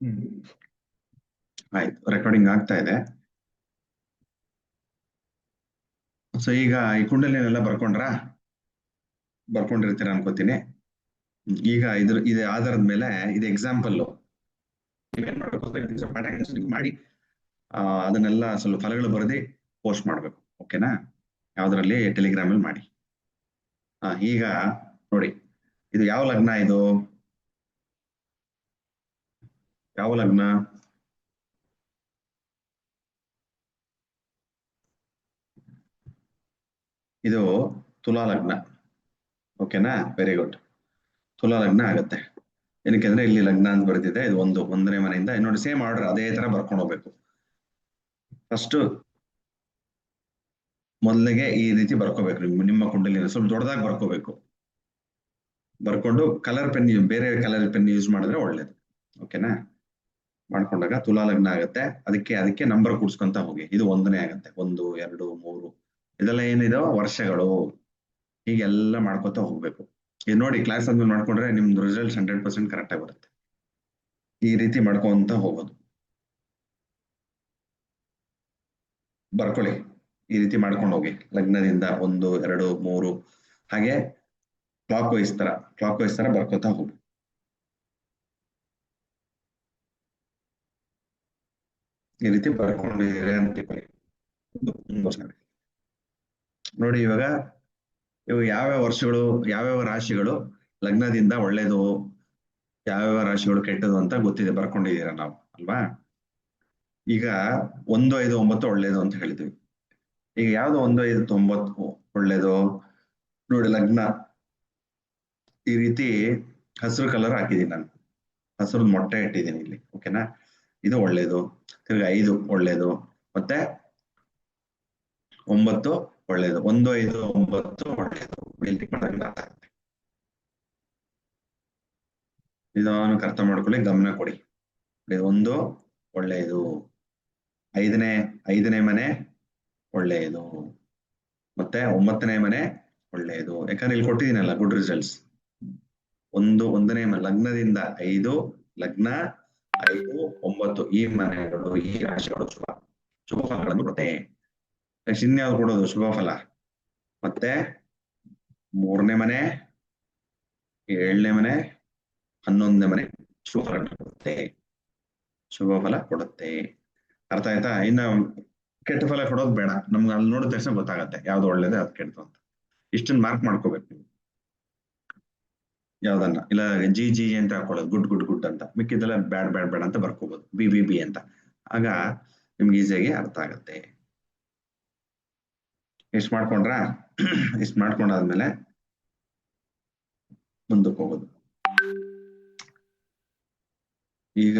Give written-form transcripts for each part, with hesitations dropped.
ಹ್ಮ್. ಆಯ್ತು, ರೆಕಾರ್ಡಿಂಗ್ ಆಗ್ತಾ ಇದೆ. ಸೊ ಈಗ ಈ ಕುಂಡಲಿನೆಲ್ಲ ಬರ್ಕೊಂಡಿರ್ತೀರ ಅನ್ಕೋತೀನಿ. ಈಗ ಇದೇ ಆಧಾರದ ಮೇಲೆ ಇದು ಎಕ್ಸಾಂಪಲ್ ನೀವೇನ್ ಮಾಡ್ಬೇಕು ಮಾಡಿ ಅದನ್ನೆಲ್ಲ ಸ್ವಲ್ಪ ಫಲಗಳು ಬರೆದಿ ಪೋಸ್ಟ್ ಮಾಡ್ಬೇಕು. ಓಕೆನಾ? ಯಾವ್ದ್ರಲ್ಲಿ? ಟೆಲಿಗ್ರಾಮ್ ಅಲ್ಲಿ ಮಾಡಿ. ಈಗ ನೋಡಿ, ಇದು ಯಾವ ಲಗ್ನ? ಯಾವ ಲಗ್ನ? ಇದು ತುಲಾ ಲಗ್ನ. ಓಕೆನಾ? Very good. ತುಲಾ ಲಗ್ನ ಆಗುತ್ತೆ. ಏನಕ್ಕೆ ಅಂದ್ರೆ ಇಲ್ಲಿ ಲಗ್ನ ಅಂತ ಬರ್ತಿದೆ. ಇದು ಒಂದನೇ ಮನೆಯಿಂದ ನೋಡಿ, ಸೇಮ್ ಆರ್ಡರ್ ಅದೇ ತರ ಬರ್ಕೊಂಡು ಹೋಗ್ಬೇಕು. ಫಸ್ಟ್ ಮೊದಲಿಗೆ ಈ ರೀತಿ ಬರ್ಕೋಬೇಕು. ನಿಮ್ಮ ಕುಂಡಲಿನ ಸ್ವಲ್ಪ ದೊಡ್ಡದಾಗಿ ಬರ್ಕೋಬೇಕು. ಬರ್ಕೊಂಡು ಬೇರೆ ಕಲರ್ ಪೆನ್ ಯೂಸ್ ಮಾಡಿದ್ರೆ ಒಳ್ಳೇದು. ಓಕೆನಾ? ಮಾಡ್ಕೊಂಡಾಗ ತುಲಾ ಲಗ್ನ ಆಗುತ್ತೆ. ಅದಕ್ಕೆ ನಂಬರ್ ಕೂಡ್ಸ್ಕೊಂತ ಹೋಗಿ. ಇದು ಒಂದನೇ ಆಗುತ್ತೆ. 1, 2, 3 ಇದೆಲ್ಲ ಏನಿದೆ ವರ್ಷಗಳು. ಹೀಗೆಲ್ಲ ಮಾಡ್ಕೊತ ಹೋಗ್ಬೇಕು. ಇದು ನೋಡಿ, ಕ್ಲಾಸ್ ಆದ್ಮೇಲೆ ಮಾಡ್ಕೊಂಡ್ರೆ ನಿಮ್ದು ರಿಸಲ್ಟ್ 100% ಕರೆಕ್ಟ್ ಆಗಿ ಬರುತ್ತೆ. ಈ ರೀತಿ ಮಾಡ್ಕೊಂತ ಹೋಗೋದು. ಬರ್ಕೊಳ್ಳಿ, ಈ ರೀತಿ ಮಾಡ್ಕೊಂಡು ಹೋಗಿ. ಲಗ್ನದಿಂದ 1, 2, 3 ಹಾಗೆ ಕ್ಲಾಕ್ ವೈಸ್ ತರ ಬರ್ಕೊತಾ ಹೋಗಿ. ಈ ರೀತಿ ಬರ್ಕೊಂಡಿದ್ದೀರಿ ಅಂತ ತಿಳ್ಕೊಳ್ಳಿ. ನೋಡಿ, ಇವಾಗ ಇವು ಯಾವ್ಯಾವ ವರ್ಷಗಳು, ಯಾವ್ಯಾವ ರಾಶಿಗಳು ಲಗ್ನದಿಂದ ಒಳ್ಳೇದು, ಯಾವ್ಯಾವ ರಾಶಿಗಳು ಕೆಟ್ಟದು ಅಂತ ಗೊತ್ತಿದೆ, ಬರ್ಕೊಂಡಿದ್ದೀರ ನಾವು ಅಲ್ವಾ? ಈಗ 1, 5, 9 ಒಳ್ಳೇದು ಅಂತ ಹೇಳಿದ್ವಿ. ಈಗ ಯಾವ್ದು 1, 5, 9 ಒಳ್ಳೇದು? ನೋಡಿ, ಲಗ್ನ ಈ ರೀತಿ ಹಸಿರು ಕಲರ್ ಹಾಕಿದೀನಿ ನಾನು. ಹಸಿರು ಮೊಟ್ಟೆ ಇಟ್ಟಿದ್ದೀನಿ ಇಲ್ಲಿ. ಓಕೆನಾ? ಇದು ಒಳ್ಳೇದು. ತಿರ್ಗಿ 5 ಒಳ್ಳೇದು. ಮತ್ತೆ 9 ಒಳ್ಳೇದು. 1, 5, 9 ಒಳ್ಳೇದು. ನಿಧಾನಕ್ಕೆ ಅರ್ಥ ಮಾಡ್ಕೊಳ್ಳಿ, ಗಮನ ಕೊಡಿ. 1 ಒಳ್ಳೆಯದು. ಐದನೇ ಮನೆ ಒಳ್ಳೆಯದು. ಮತ್ತೆ 9ನೇ ಮನೆ ಒಳ್ಳೆಯದು. ಯಾಕಂದ್ರೆ ಇಲ್ಲಿ ಕೊಟ್ಟಿದ್ದೀನಲ್ಲ ಗುಡ್ ರಿಸಲ್ಟ್ಸ್. ಒಂದನೇ ಮನೆ ಲಗ್ನದಿಂದ 5, ಲಗ್ನ 5, 9 ಈ ಮನೆಗಳು, ಈ ರಾಶಿಗಳು ಶುಭ ಫಲಗಳನ್ನು ಕೊಡುತ್ತೆ. ಇನ್ಯಾವ್ದು ಕೊಡೋದು ಶುಭ ಫಲ? ಮತ್ತೆ 3ನೇ ಮನೆ, 7ನೇ ಮನೆ, 11ನೇ ಮನೆ ಶುಭ ಫಲ ಕೊಡುತ್ತೆ. ಶುಭ ಫಲ ಕೊಡುತ್ತೆ. ಅರ್ಥ ಆಯ್ತಾ? ಇನ್ನ ಕೆಟ್ಟ ಫಲ ಕೊಡೋದು ಬೇಡ. ನಮ್ಗೆ ಅಲ್ಲಿ ನೋಡಿದ ತಕ್ಷಣ ಗೊತ್ತಾಗತ್ತೆ ಯಾವ್ದು ಒಳ್ಳೇದು ಯಾವ್ದು ಕೆಟ್ಟದು ಅಂತ. ಇಷ್ಟನ್ನ ಮಾರ್ಕ್ ಮಾಡ್ಕೋಬೇಕು ನೀವು. ಯಾವ್ದನ್ನ ಇಲ್ಲ ಜಿ ಅಂತ ಹಾಕೊಳ್ಳೋದು, ಗುಡ್ ಗುಡ್ ಗುಡ್ ಅಂತ. ಮಿಕ್ಕಿದೆಲ್ಲ ಬೇಡ ಅಂತ ಬರ್ಕೋಬಹುದು, ಬಿ ಅಂತ. ಆಗ ನಿಮ್ಗೆ ಈಸಿಯಾಗಿ ಅರ್ಥ ಆಗತ್ತೆ. ಇಷ್ಟು ಮಾಡ್ಕೊಂಡ್ರಾ? ಇಷ್ಟು ಮಾಡ್ಕೊಂಡಾದ್ಮೇಲೆ ಮುಂದಕ್ಕೆ ಹೋಗೋದು. ಈಗ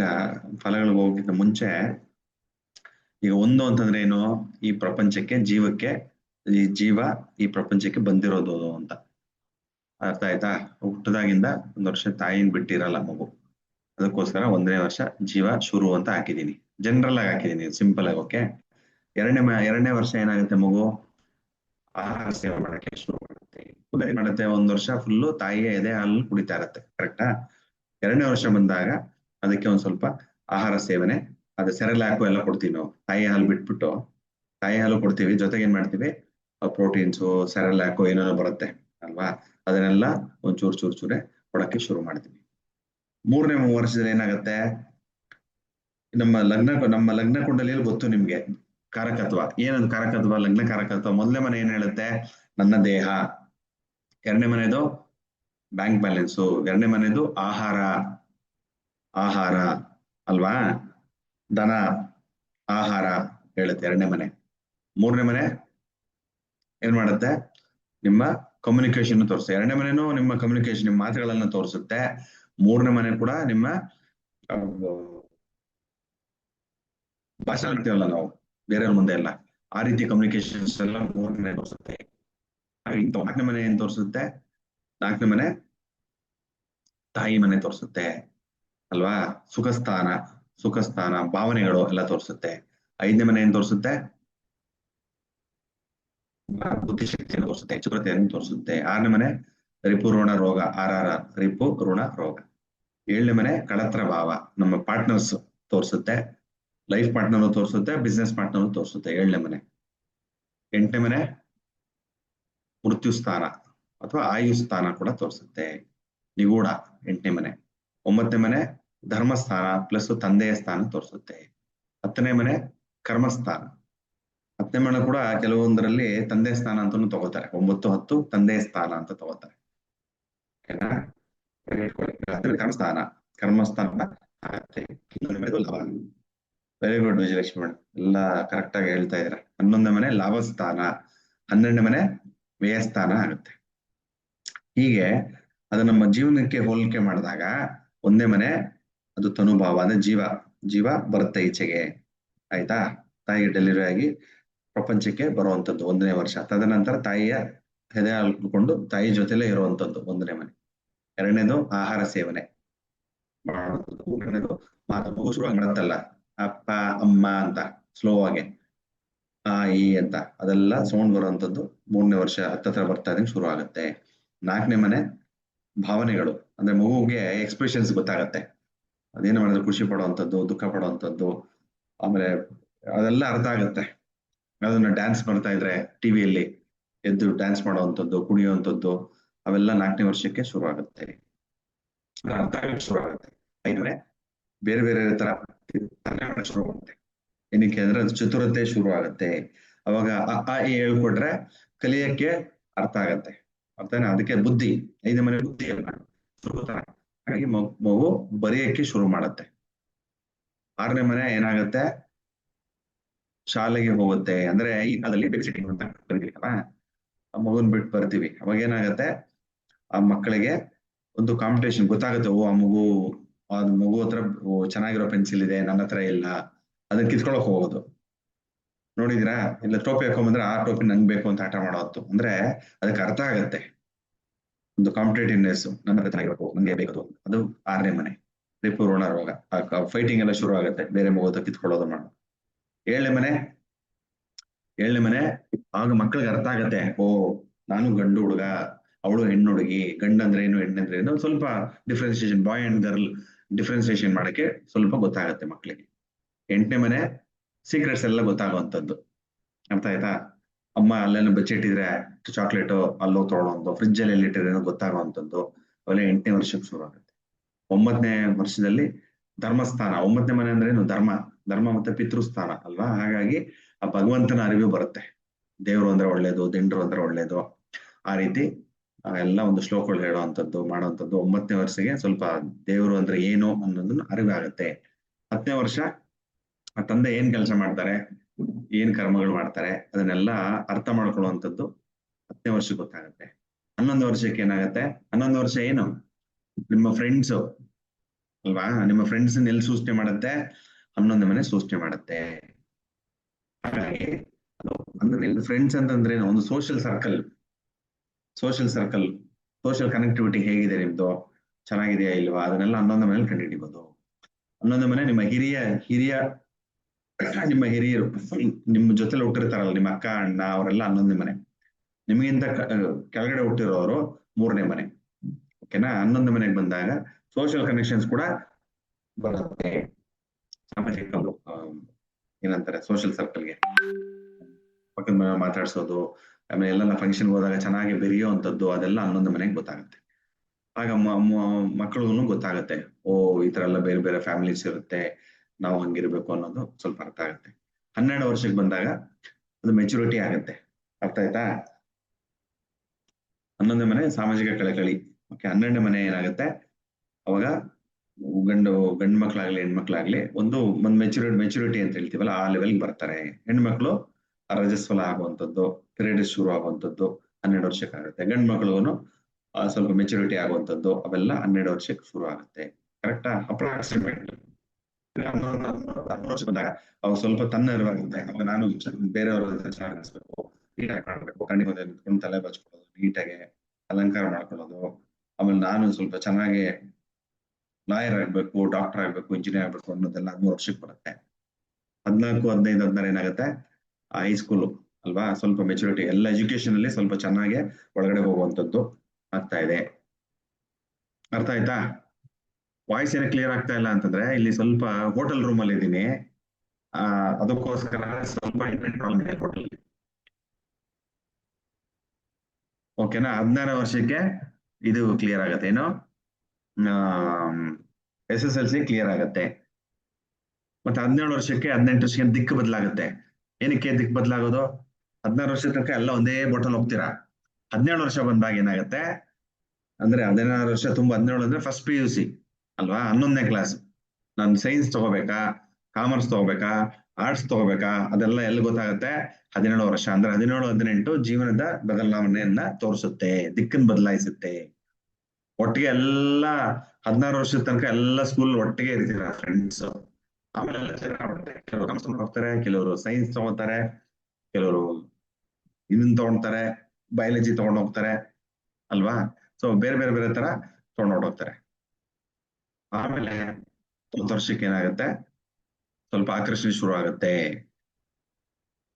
ಫಲಗಳಿಗೆ ಹೋಗೋಕ್ಕಿಂತ ಮುಂಚೆ ಈಗ 1 ಅಂತಂದ್ರೆ ಏನು? ಈ ಪ್ರಪಂಚಕ್ಕೆ, ಜೀವಕ್ಕೆ, ಈ ಪ್ರಪಂಚಕ್ಕೆ ಬಂದಿರೋದು ಅಂತ ಅರ್ಥ ಆಯ್ತಾ? ಹುಟ್ಟದಾಗಿಂದ 1 ವರ್ಷ ತಾಯಿನ ಬಿಟ್ಟಿರಲ್ಲ ಮಗು. ಅದಕ್ಕೋಸ್ಕರ 1ನೇ ವರ್ಷ ಜೀವ ಶುರು ಅಂತ ಹಾಕಿದೀನಿ. ಜನರಲ್ ಆಗಿ ಹಾಕಿದೀನಿ, ಸಿಂಪಲ್ ಆಗಿ. ಓಕೆ? ಎರಡನೇ ವರ್ಷ ಏನಾಗುತ್ತೆ? ಮಗು ಆಹಾರ ಸೇವನೆ ಮಾಡಕ್ಕೆ ಶುರು ಮಾಡುತ್ತೆ. ಏನ್ ಮಾಡುತ್ತೆ? 1 ವರ್ಷ ಫುಲ್ಲು ತಾಯಿಯ ಎದೆ ಹಾಲು ಕುಡಿತಾ ಇರತ್ತೆ. ಕರೆಕ್ಟಾ? 2ನೇ ವರ್ಷ ಬಂದಾಗ ಅದಕ್ಕೆ ಒಂದ್ ಸ್ವಲ್ಪ ಆಹಾರ ಸೇವನೆ, ಅದು ಸೆರೆಲಾಕು ಎಲ್ಲ ಕೊಡ್ತೀವಿ ನಾವು. ತಾಯಿ ಹಾಲು ಬಿಟ್ಬಿಟ್ಟು ತಾಯಿ ಹಾಲು ಕೊಡ್ತೀವಿ, ಜೊತೆಗೆ ಏನ್ ಮಾಡ್ತೀವಿ? ಪ್ರೋಟೀನ್ಸು, ಸೆರೆಲಾಕು ಏನೇನೋ ಬರುತ್ತೆ ಅಲ್ವಾ? ಅದನ್ನೆಲ್ಲ ಒಂದ್ ಚೂರೇ ಕೊಡಕ್ಕೆ ಶುರು ಮಾಡ್ತೀವಿ. 3ನೇ ವರ್ಷದಲ್ಲಿ ಏನಾಗುತ್ತೆ? ನಮ್ಮ ಲಗ್ನ ಕುಂಡಲಿಯಲ್ಲಿ ಗೊತ್ತು ನಿಮ್ಗೆ ಕಾರಕತ್ವ. ಏನದು ಕಾರಕತ್ವ? ಲಗ್ನ ಕಾರಕತ್ವ. 1ನೇ ಮನೆ ಏನ್ ಹೇಳುತ್ತೆ? ನನ್ನ ದೇಹ. 2ನೇ ಮನೆದು ಬ್ಯಾಂಕ್ ಬ್ಯಾಲೆನ್ಸು. 2ನೇ ಮನೆದು ಆಹಾರ ಅಲ್ವಾ? ಧನ, ಆಹಾರ ಹೇಳುತ್ತೆ 2ನೇ ಮನೆ. 3ನೇ ಮನೆ ಏನ್ ಮಾಡುತ್ತೆ? ನಿಮ್ಮ ಕಮ್ಯುನಿಕೇಶನ್ ತೋರಿಸುತ್ತೆ. 2ನೇ ಮನೆನೂ ನಿಮ್ಮ ಕಮ್ಯುನಿಕೇಶನ್, ನಿಮ್ಮ ಮಾತುಗಳನ್ನ ತೋರಿಸುತ್ತೆ. 3ನೇ ಮನೆ ಕೂಡ ನಿಮ್ಮ ಭಾಷಣ ಮಾಡ್ತೀವಲ್ಲ ನಾವು ಬೇರೆಯವ್ರ ಮುಂದೆ ಎಲ್ಲ, ಆ ರೀತಿ ಕಮ್ಯುನಿಕೇಶನ್ಸ್ ಎಲ್ಲ 3ನೇ ಮನೆ ತೋರಿಸುತ್ತೆ. 4ನೇ ಮನೆ ಏನ್ ತೋರಿಸುತ್ತೆ? 4ನೇ ಮನೆ ತಾಯಿ ಮನೆ ತೋರಿಸುತ್ತೆ ಅಲ್ವಾ? ಸುಖಸ್ಥಾನ, ಭಾವನೆಗಳು ಎಲ್ಲ ತೋರಿಸುತ್ತೆ. 5ನೇ ಮನೆ ಏನ್ ತೋರಿಸುತ್ತೆ? ಬುದ್ಧಿಶಕ್ತಿಯನ್ನು ತೋರಿಸುತ್ತೆ, ಚತುರತೆಯನ್ನು ತೋರಿಸುತ್ತೆ. 6ನೇ ಮನೆ ರಿಪು ಋಣ ರೋಗ. ರಿಪು ಋಣ ರೋಗ. 7ನೇ ಮನೆ ಕಳತ್ರ ಭಾವ, ನಮ್ಮ ಪಾರ್ಟ್ನರ್ಸ್ ತೋರಿಸುತ್ತೆ, ಲೈಫ್ ಪಾರ್ಟ್ನರ್ ತೋರಿಸುತ್ತೆ, ಬಿಸ್ನೆಸ್ ಪಾರ್ಟ್ನರ್ ತೋರಿಸುತ್ತೆ 7ನೇ ಮನೆ. 8ನೇ ಮನೆ ಮೃತ್ಯು ಸ್ಥಾನ ಅಥವಾ ಆಯು ಸ್ಥಾನ ಕೂಡ ತೋರಿಸುತ್ತೆ, ನಿಗೂಢ 8ನೇ ಮನೆ. 9ನೇ ಮನೆ ಧರ್ಮಸ್ಥಾನ ಪ್ಲಸ್ ತಂದೆಯ ಸ್ಥಾನ ತೋರಿಸುತ್ತೆ. 10ನೇ ಮನೆ ಕರ್ಮಸ್ಥಾನ. 10ನೇ ಮನೆ ಕೂಡ ಕೆಲವೊಂದರಲ್ಲಿ ತಂದೆ ಸ್ಥಾನ ಅಂತಾನು ತಗೋತಾರೆ, 9, 10 ತಂದೆಯ ಸ್ಥಾನ ಅಂತ ತಗೋತಾರೆ. ಕರ್ಮಸ್ಥಾನ, ಕರ್ಮಸ್ಥಾನ ಆಗುತ್ತೆ. ವೆರಿ ಗುಡ್ ವಿಜಯಲಕ್ಷ್ಮಿ ಮೇಡಮ್, ಎಲ್ಲ ಕರೆಕ್ಟ್ ಆಗಿ ಹೇಳ್ತಾ ಇದ್ರ. 11ನೇ ಮನೆ ಲಾಭಸ್ಥಾನ, 12ನೇ ಮನೆ ವ್ಯಯಸ್ಥಾನ ಆಗುತ್ತೆ. ಹೀಗೆ ಅದು ನಮ್ಮ ಜೀವನಕ್ಕೆ ಹೋಲಿಕೆ ಮಾಡಿದಾಗ 1ನೇ ಮನೆ ಅದು ತನುಭಾವ, ಅಂದ್ರೆ ಜೀವ ಬರುತ್ತೆ ಈಚೆಗೆ, ಆಯ್ತಾ. ತಾಯಿಗೆ ಡೆಲಿವರಿ ಆಗಿ ಪ್ರಪಂಚಕ್ಕೆ ಬರುವಂತದ್ದು 1ನೇ ವರ್ಷ. ತದನಂತರ ತಾಯಿಯ ಹೆದೆ ಹಾಲು ಕುಡ್ಕೊಂಡು ತಾಯಿ ಜೊತೆಲೇ ಇರುವಂತದ್ದು 1ನೇ ಮನೆ. 2ನೇದು ಆಹಾರ ಸೇವನೆ ಮಾಡುವಂಥದ್ದು. 3ನೇದು ಮಗು ಶುರು ಮಾಡುತ್ತಲ್ಲ, ಅಪ್ಪ ಅಮ್ಮ ಅಂತ ಸ್ಲೋ ಆಗಿ ಈ ಅಂತ ಅದೆಲ್ಲ ಸೌಂಡ್ ಬರುವಂತದ್ದು 3ನೇ ವರ್ಷ ಹತ್ತತ್ರ ಬರ್ತಾ ಇದ್ದಂಗೆ ಶುರು ಆಗುತ್ತೆ. 4ನೇ ಮನೆ ಭಾವನೆಗಳು, ಅಂದ್ರೆ ಮಗುವಿಗೆ ಎಕ್ಸ್ಪ್ರೆಷನ್ಸ್ ಗೊತ್ತಾಗತ್ತೆ, ಅದೇನು ಮಾಡಿದ್ರೆ ಖುಷಿ ಪಡುವಂಥದ್ದು, ದುಃಖ ಪಡುವಂಥದ್ದು, ಆಮೇಲೆ ಅದೆಲ್ಲ ಅರ್ಥ ಆಗುತ್ತೆ. ಅದನ್ನ ಡ್ಯಾನ್ಸ್ ಮಾಡ್ತಾ ಇದ್ರೆ ಟಿವಿಯಲ್ಲಿ ಎದ್ದು ಡ್ಯಾನ್ಸ್ ಮಾಡುವಂಥದ್ದು, ಕುಣಿಯುವಂಥದ್ದು, ಅವೆಲ್ಲ 4ನೇ ವರ್ಷಕ್ಕೆ ಶುರು ಆಗುತ್ತೆ, ಅರ್ಥ ಆಗಕ್ಕೆ ಶುರು ಆಗುತ್ತೆ. 5ನೇ ಬೇರೆ ಬೇರೆ ತರ ಶುರು ಆಗುತ್ತೆ. ಏನಕ್ಕೆ ಅಂದ್ರೆ ಅದು ಚತುರತೆ ಶುರು ಆಗುತ್ತೆ. ಅವಾಗ ಹೇಳ್ಕೊಟ್ರೆ ಕಲಿಯಕ್ಕೆ ಅರ್ಥ ಆಗತ್ತೆ, ಅರ್ಥನ. ಅದಕ್ಕೆ ಬುದ್ಧಿ, 5ನೇ ಮನೆ ಬುದ್ಧಿ ಹಾಗಾಗಿ ಮಗು ಬರೆಯಕ್ಕೆ ಶುರು ಮಾಡತ್ತೆ. 6ನೇ ಮನೆ ಏನಾಗತ್ತೆ, ಶಾಲೆಗೆ ಹೋಗುತ್ತೆ. ಅಂದ್ರೆ ಅದಲ್ಲಿ ಬೇಬಿಸಿಟಿಂಗ್ ಅಂತ ಕರಿತೀವಲ್ಲ, ಆ ಮಗುನ್ ಬಿಟ್ಟು ಬರ್ತೀವಿ. ಅವಾಗ ಏನಾಗತ್ತೆ, ಆ ಮಕ್ಕಳಿಗೆ ಒಂದು ಕಾಂಪಿಟೇಷನ್ ಗೊತ್ತಾಗುತ್ತೆ. ಆ ಮಗು ಹತ್ರ ಚೆನ್ನಾಗಿರೋ ಪೆನ್ಸಿಲ್ ಇದೆ, ನನ್ನ ಹತ್ರ ಇಲ್ಲ, ಅದನ್ನ ಕಿತ್ಕೊಳಕ್ ಹೋಗೋದು ನೋಡಿದಿರಾ. ಇಲ್ಲ ಟೋಪಿ ಹಾಕೊಂಡ್ಬಂದ್ರೆ ಆ ಟೋಪಿ ನಂಗೆ ಬೇಕು ಅಂತ ಆಟ ಮಾಡೋದು. ಅಂದ್ರೆ ಅದಕ್ಕೆ ಅರ್ಥ ಆಗತ್ತೆ, ಒಂದು ಕಾಂಪಿಟೇಟಿವ್ನೆಸ್, ನನ್ನ ಹತ್ರ ಚೆನ್ನಾಗಿರ್ಬೇಕು, ನಂಗೆ ಬೇಕು. ಅದು 6ನೇ ಮನೆ ರಿಪೂರ್ಣ ರೋಗ, ಫೈಟಿಂಗ್ ಎಲ್ಲ ಶುರು ಆಗುತ್ತೆ, ಬೇರೆ ಮಗು ಹತ್ರ ಕಿತ್ಕೊಳ್ಳೋದು ಮಾಡೋದು. 7ನೇ ಮನೆ ಆಗ ಮಕ್ಕಳಿಗೆ ಅರ್ಥ ಆಗತ್ತೆ, ನಾನು ಗಂಡು ಹುಡುಗ, ಅವಳು ಹೆಣ್ಣು ಹುಡುಗಿ, ಗಂಡಂದ್ರೆ ಏನು ಹೆಣ್ಣಂದ್ರೆ ಏನು, ಸ್ವಲ್ಪ differentiation, boy and girl differentiation ಮಾಡಕ್ಕೆ ಸ್ವಲ್ಪ ಗೊತ್ತಾಗತ್ತೆ ಮಕ್ಕಳಿಗೆ. 8ನೇ ಮನೆ ಸೀಕ್ರೆಟ್ಸ್ ಎಲ್ಲ ಗೊತ್ತಾಗುವಂಥದ್ದು, ಅರ್ಥ ಆಯ್ತಾ. ಅಮ್ಮ ಅಲ್ಲೇನೋ ಬಚ್ಚಿಟ್ಟಿದ್ರೆ ಚಾಕ್ಲೇಟು ಅಲ್ಲೋ ತೊಗೊಳೋದು, ಫ್ರಿಜ್ ಅಲ್ಲಿ ಎಲ್ಲಿಟ್ಟಿದ್ರೆ ಗೊತ್ತಾಗುವಂಥದ್ದು, ಅವೆಲ್ಲ 8ನೇ ವರ್ಷಕ್ಕೆ ಶುರು ಆಗುತ್ತೆ. 9ನೇ ವರ್ಷದಲ್ಲಿ ಧರ್ಮಸ್ಥಾನ. 9ನೇ ಮನೆ ಅಂದ್ರೆ ಏನು, ಧರ್ಮ ಮತ್ತೆ ಪಿತೃಸ್ಥಾನ ಅಲ್ವಾ. ಹಾಗಾಗಿ ಆ ಭಗವಂತನ ಅರಿವು ಬರುತ್ತೆ, ದೇವರು ಅಂದ್ರೆ ಒಳ್ಳೇದು, ದಿಂಡ್ರು ಅಂದ್ರೆ ಒಳ್ಳೇದು, ಆ ರೀತಿ ಎಲ್ಲ ಒಂದು ಶ್ಲೋಕಗಳು ಹೇಳುವಂಥದ್ದು ಮಾಡುವಂಥದ್ದು. 9ನೇ ವರ್ಷಕ್ಕೆ ಸ್ವಲ್ಪ ದೇವರು ಅಂದ್ರೆ ಏನು ಅನ್ನೋದನ್ನ ಅರಿವಾಗುತ್ತೆ. 10ನೇ ವರ್ಷ ಆ ತಂದೆ ಏನ್ ಕೆಲಸ ಮಾಡ್ತಾರೆ, ಏನ್ ಕರ್ಮಗಳು ಮಾಡ್ತಾರೆ, ಅದನ್ನೆಲ್ಲ ಅರ್ಥ ಮಾಡ್ಕೊಳ್ಳುವಂಥದ್ದು 10ನೇ ವರ್ಷಕ್ಕೆ ಗೊತ್ತಾಗುತ್ತೆ. 11 ವರ್ಷಕ್ಕೆ ಏನಾಗುತ್ತೆ, 11 ವರ್ಷ ಏನು, ನಿಮ್ಮ ಫ್ರೆಂಡ್ಸ್ ಅಲ್ವಾ, ನಿಮ್ಮ ಫ್ರೆಂಡ್ಸ್ ಎಲ್ಲಿ ಸೂಚನೆ ಮಾಡುತ್ತೆ, 11ನೇ ಮನೆ ಸೂಚನೆ ಮಾಡುತ್ತೆ. ಹಾಗಾಗಿ ಫ್ರೆಂಡ್ಸ್ ಅಂತಂದ್ರೆ ಒಂದು ಸೋಷಿಯಲ್ ಕನೆಕ್ಟಿವಿಟಿ ಹೇಗಿದೆ ನಿಮ್ದು, ಚೆನ್ನಾಗಿದೆಯಾ ಇಲ್ವಾ, ಅದನ್ನೆಲ್ಲ 11ನೇ ಮನೇಲಿ ಕಂಡುಹಿಡಿಬಹುದು. 11ನೇ ಮನೆ ನಿಮ್ಮ ಹಿರಿಯರು, ನಿಮ್ಮ ಜೊತೆಲಿ ಹುಟ್ಟಿರ್ತಾರಲ್ಲ, ನಿಮ್ಮ ಅಕ್ಕ ಅಣ್ಣ ಅವರೆಲ್ಲ 11ನೇ ಮನೆ. ನಿಮಗಿಂತ ಕೆಳಗಡೆ ಹುಟ್ಟಿರೋರು 3ನೇ ಮನೆ. ಓಕೆನಾ. 11ನೇ ಮನೆಗೆ ಬಂದಾಗ ಸೋಷಿಯಲ್ ಕನೆಕ್ಷನ್ಸ್ ಕೂಡ ಬರುತ್ತೆ, ಸಾಮಾಜಿಕ ಏನಂತಾರೆ ಸೋಷಿಯಲ್ ಸರ್ಕಲ್ಗೆ, ಪಕ್ಕದ ಮನೆ ಮಾತಾಡ್ಸೋದು, ಆಮೇಲೆ ಎಲ್ಲ ಫಂಕ್ಷನ್ಗೆ ಹೋದಾಗ ಚೆನ್ನಾಗಿ ಬೆರೆಯುವಂಥದ್ದು, ಅದೆಲ್ಲ 11ನೇ ಮನೆಗೆ ಗೊತ್ತಾಗುತ್ತೆ. ಆಗ ಮಕ್ಕಳಿಗೂ ಗೊತ್ತಾಗುತ್ತೆ, ಈ ತರ ಎಲ್ಲ ಬೇರೆ ಬೇರೆ ಫ್ಯಾಮಿಲೀಸ್ ಇರುತ್ತೆ, ನಾವು ಹಂಗಿರ್ಬೇಕು ಅನ್ನೋದು ಸ್ವಲ್ಪ ಅರ್ಥ ಆಗುತ್ತೆ. 12 ವರ್ಷಕ್ಕೆ ಬಂದಾಗ ಅದು ಮೆಚುರಿಟಿ ಆಗುತ್ತೆ, ಅರ್ಥ ಆಯ್ತಾ. 11ನೇ ಮನೆ ಸಾಮಾಜಿಕ ಕಳಕಳಿ. ಓಕೆ. 12ನೇ ಮನೆ ಏನಾಗುತ್ತೆ, ಅವಾಗ ಗಂಡು ಮಕ್ಳಾಗ್ಲಿ ಹೆಣ್ಮಕ್ಳಾಗ್ಲಿ ಒಂದು ಮೆಚುರಿಟಿ ಅಂತ ಹೇಳ್ತೀವಲ್ಲ, ಆ ಲೆವೆಲ್ಗೆ ಬರ್ತಾರೆ. ಹೆಣ್ಮಕ್ಳು ರಜಸ್ವಲ ಆಗುವಂಥದ್ದು, ಪಿರಿಯಡ್ಸ್ ಶುರು ಆಗುವಂಥದ್ದು 12 ವರ್ಷಕ್ಕೆ ಆಗುತ್ತೆ. ಗಂಡು ಮಕ್ಳಿಗೂ ಸ್ವಲ್ಪ ಮೆಚುರಿಟಿ ಆಗುವಂಥದ್ದು, ಅವೆಲ್ಲ 12 ವರ್ಷಕ್ಕೆ ಶುರು ಆಗುತ್ತೆ. ಕರೆಕ್ಟಾ. ಅಪ್ರಾಕ್ಸಿಮೇಟ್ ವರ್ಷ ಬಂದಾಗ ಅವಾಗ ಸ್ವಲ್ಪ ತನ್ನರಿವಾಗುತ್ತೆ. ಅವಾಗ ನಾನು ಬೇರೆಯವ್ರ ಚೆನ್ನಾಗಿ ಅನಿಸ್ಬೇಕು, ನೀಟಾಗಿ ಕಾಣಬೇಕು, ಕಣ್ಣಿಗೆ ನಿಂತ್ಕೊಂಡು ತಲೆ ಬಚ್ಕೊಳ್ಳೋದು, ನೀಟಾಗಿ ಅಲಂಕಾರ ಮಾಡ್ಕೊಳ್ಳೋದು, ಆಮೇಲೆ ನಾನು ಸ್ವಲ್ಪ ಚೆನ್ನಾಗಿ ಲಾಯರ್ ಆಗ್ಬೇಕು, ಡಾಕ್ಟರ್ ಆಗ್ಬೇಕು, ಇಂಜಿನಿಯರ್ ಆಗ್ಬೇಕು ಅನ್ನೋದೆಲ್ಲ 13 ವರ್ಷಕ್ಕೆ ಬರುತ್ತೆ. 14, 15, 16 ಏನಾಗುತ್ತೆ, ಹೈಸ್ಕೂಲು ಅಲ್ವಾ, ಸ್ವಲ್ಪ ಮೆಚುರಿಟಿ, ಎಲ್ಲ ಎಜುಕೇಶನ್ ಅಲ್ಲಿ ಸ್ವಲ್ಪ ಚೆನ್ನಾಗಿ ಒಳಗಡೆ ಹೋಗುವಂಥದ್ದು ಆಗ್ತಾ ಇದೆ. ಅರ್ಥ ಆಯ್ತಾ. ವಾಯ್ಸ್ ಏನಕ್ಕೆ ಕ್ಲಿಯರ್ ಆಗ್ತಾ ಇಲ್ಲ ಅಂತಂದ್ರೆ ಇಲ್ಲಿ ಸ್ವಲ್ಪ ಹೋಟೆಲ್ ರೂಮ್ ಅಲ್ಲಿ ಇದ್ದೀನಿ. ಆ ಅದಕ್ಕೋಸ್ಕರ ಸ್ವಲ್ಪ ಇಂಟರ್ನೆಟ್ ಪ್ರಾಬ್ಲಮ್ ಇದೆ ಹೋಟೆಲ್. ಓಕೆನಾ? 16 ವರ್ಷಕ್ಕೆ ಇದು ಕ್ಲಿಯರ್ ಆಗತ್ತೆ, ಏನು SSLC ಕ್ಲಿಯರ್ ಆಗತ್ತೆ. ಮತ್ತೆ 17 ವರ್ಷಕ್ಕೆ 18 ವರ್ಷಕ್ಕೆ ದಿಕ್ಕು ಬದಲಾಗುತ್ತೆ. ಏನಕ್ಕೆ ದಿಕ್ಕು ಬದಲಾಗೋದು? 16 ವರ್ಷ ತನಕ ಎಲ್ಲ ಒಂದೇ ಬೋಟಲ್ ಹೋಗ್ತೀರಾ. 17 ವರ್ಷ ಬಂದಾಗ ಏನಾಗುತ್ತೆ ಅಂದ್ರೆ 16 ವರ್ಷ ತುಂಬ 17 ಅಂದ್ರೆ ಫಸ್ಟ್ PUC ಅಲ್ವಾ, 11ನೇ ಕ್ಲಾಸ್. ನಾನು ಸೈನ್ಸ್ ತಗೋಬೇಕಾ, ಕಾಮರ್ಸ್ ತಗೋಬೇಕಾ, ಆರ್ಟ್ಸ್ ತಗೋಬೇಕಾ, ಅದೆಲ್ಲ ಎಲ್ಲಿ ಗೊತ್ತಾಗುತ್ತೆ? 17 ವರ್ಷ. ಅಂದ್ರೆ 17 18 ಜೀವನದ ಬದಲಾವಣೆಯನ್ನ ತೋರಿಸುತ್ತೆ, ದಿಕ್ಕನ್ನು ಬದಲಾಯಿಸುತ್ತೆ. ಒಟ್ಟಿಗೆ ಎಲ್ಲ 16 ವರ್ಷದ ತನಕ ಎಲ್ಲ ಸ್ಕೂಲ್ ಒಟ್ಟಿಗೆ ಇರ್ತೀರ ಫ್ರೆಂಡ್ಸ್. ಆಮೇಲೆ ಎಲ್ಲ ಚೆನ್ನಾಗ್ಬಿಡುತ್ತೆ. ಕೆಲವರು ಕಾಮರ್ಸ್ ಹೋಗ್ತಾರೆ, ಕೆಲವರು ಸೈನ್ಸ್ ತಗೋತಾರೆ, ಕೆಲವರು ಇದನ್ನ ತಗೊಳ್ತಾರೆ, ಬಯಾಲಜಿ ತಗೊಂಡು ಹೋಗ್ತಾರೆ ಅಲ್ವಾ. ಸೊ ಬೇರೆ ಬೇರೆ ಬೇರೆ ತರ ತಗೊಂಡು ಹೋಗ್ತಾರೆ. ಆಮೇಲೆ 20 ವರ್ಷಕ್ಕೆ ಏನಾಗುತ್ತೆ, ಸ್ವಲ್ಪ ಆಕರ್ಷಣೆ ಶುರು ಆಗುತ್ತೆ.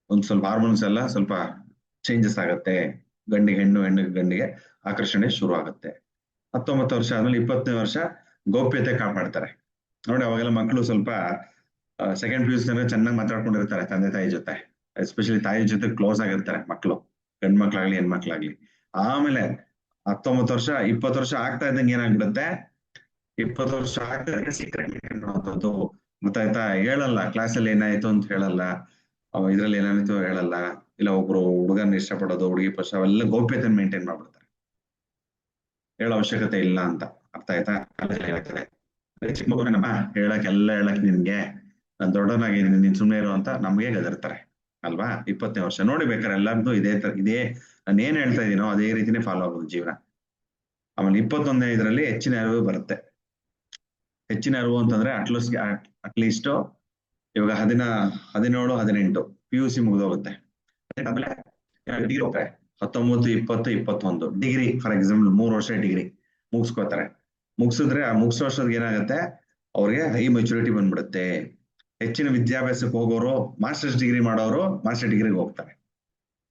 ಒಂದ್ ಸ್ವಲ್ಪ ಹಾರ್ಮೋನ್ಸ್ ಎಲ್ಲ ಸ್ವಲ್ಪ ಚೇಂಜಸ್ ಆಗುತ್ತೆ. ಗಂಡಿಗೆ ಹೆಣ್ಣು, ಹೆಣ್ಣಿಗೆ ಗಂಡಿಗೆ ಆಕರ್ಷಣೆ ಶುರು ಆಗುತ್ತೆ. 19 ವರ್ಷ ಆದ್ಮೇಲೆ 20ನೇ ವರ್ಷ ಗೌಪ್ಯತೆ ಕಾಪಾಡ್ತಾರೆ. ನೋಡಿ, ಅವಾಗೆಲ್ಲ ಮಕ್ಕಳು ಸ್ವಲ್ಪ ಸೆಕೆಂಡ್ PUC ತನಕ ಚೆನ್ನಾಗಿ ಮಾತಾಡ್ಕೊಂಡಿರ್ತಾರೆ ತಂದೆ ತಾಯಿ ಜೊತೆ. ಎಸ್ಪೆಷಲಿ ತಾಯಿ ಜೊತೆ ಕ್ಲೋಸ್ ಆಗಿರ್ತಾರೆ ಮಕ್ಕಳು, ಗಂಡ್ ಮಕ್ಳಾಗ್ಲಿ ಹೆಣ್ಮಕ್ಳಾಗ್ಲಿ. ಆಮೇಲೆ 19 ವರ್ಷ 20 ವರ್ಷ ಆಗ್ತಾ ಇದ್ದಂಗೆ ಏನಾಗ್ಬಿಡುತ್ತೆ, 20 ವರ್ಷ ಆಗ್ತಾ ಇದ್ದಂಗೆ ಸೀಕ್ರೆಟ್ ಮಾಡುವಂಥದ್ದು ಗೊತ್ತಾಯ್ತಾ. ಹೇಳಲ್ಲ, ಕ್ಲಾಸಲ್ಲಿ ಏನಾಯ್ತು ಅಂತ ಹೇಳಲ್ಲ, ಇದ್ರಲ್ಲಿ ಏನಾಯ್ತು ಹೇಳಲ್ಲ. ಇಲ್ಲ ಒಬ್ರು ಹುಡುಗನ ಇಷ್ಟಪಡೋದು, ಹುಡುಗಿ ಪಕ್ಷ ಅವೆಲ್ಲ ಗೌಪ್ಯತೆ ಮೇಂಟೈನ್ ಮಾಡ್ಬಿಡ್ತಾರೆ. ಹೇಳೋ ಅವಶ್ಯಕತೆ ಇಲ್ಲ ಅಂತ. ಅರ್ಥ ಆಯ್ತಾ? ಕಾಲೇಜಲ್ಲಿ ಹೇಳ್ತಾರೆ, ಚಿಕ್ಕ ಮಗುನಮ್ಮ ಹೇಳಕ್ ನಿನ್ಗೆ, ನಾನು ದೊಡ್ಡವನಾಗಿದ್ದೀನಿ, ನೀನ್ ಸುಮ್ಮನೆ ಇರು ಅಂತ ನಮ್ಗೆ ಗದರ್ತಾರೆ ಅಲ್ವಾ. 20ನೇ ವರ್ಷ ನೋಡಿ, ಬೇಕಾದ್ರೆ ಎಲ್ಲಾರ್ದು ಇದೇ ನಾನು ಏನ್ ಹೇಳ್ತಾ ಇದೀನೋ ಅದೇ ರೀತಿನೇ ಫಾಲೋ ಆಗೋದು ಜೀವನ. ಆಮೇಲೆ 21ನೇ ಇದರಲ್ಲಿ ಹೆಚ್ಚಿನ ಅರಿವು ಬರುತ್ತೆ. ಹೆಚ್ಚಿನ ಅರಿವು ಅಂತಂದ್ರೆ ಅಟ್ಲೀಸ್ಟ್ ಇವಾಗ 17 18 PUC ಮುಗಿದೋಗುತ್ತೆ. ಆಮೇಲೆ ಡಿಗ್ರಿ ಹೋಗ್ತಾರೆ. 19 20 21 ಡಿಗ್ರಿ, ಫಾರ್ ಎಕ್ಸಾಂಪಲ್ 3 ವರ್ಷ ಡಿಗ್ರಿ ಮುಗಿಸ್ಕೋತಾರೆ. ಮುಗಿಸಿದ್ರೆ ಆ ಮುಗಿಸೋ ವರ್ಷಕ್ಕೆ ಏನಾಗುತ್ತೆ, ಅವ್ರಿಗೆ ಹೈ ಮೆಚುರಿಟಿ ಬಂದ್ಬಿಡುತ್ತೆ. ಹೆಚ್ಚಿನ ವಿದ್ಯಾಭ್ಯಾಸಕ್ಕೆ ಹೋಗೋರು, ಮಾಸ್ಟರ್ಸ್ ಡಿಗ್ರಿ ಮಾಡೋರು ಮಾಸ್ಟರ್ ಡಿಗ್ರಿಗೆ ಹೋಗ್ತಾರೆ.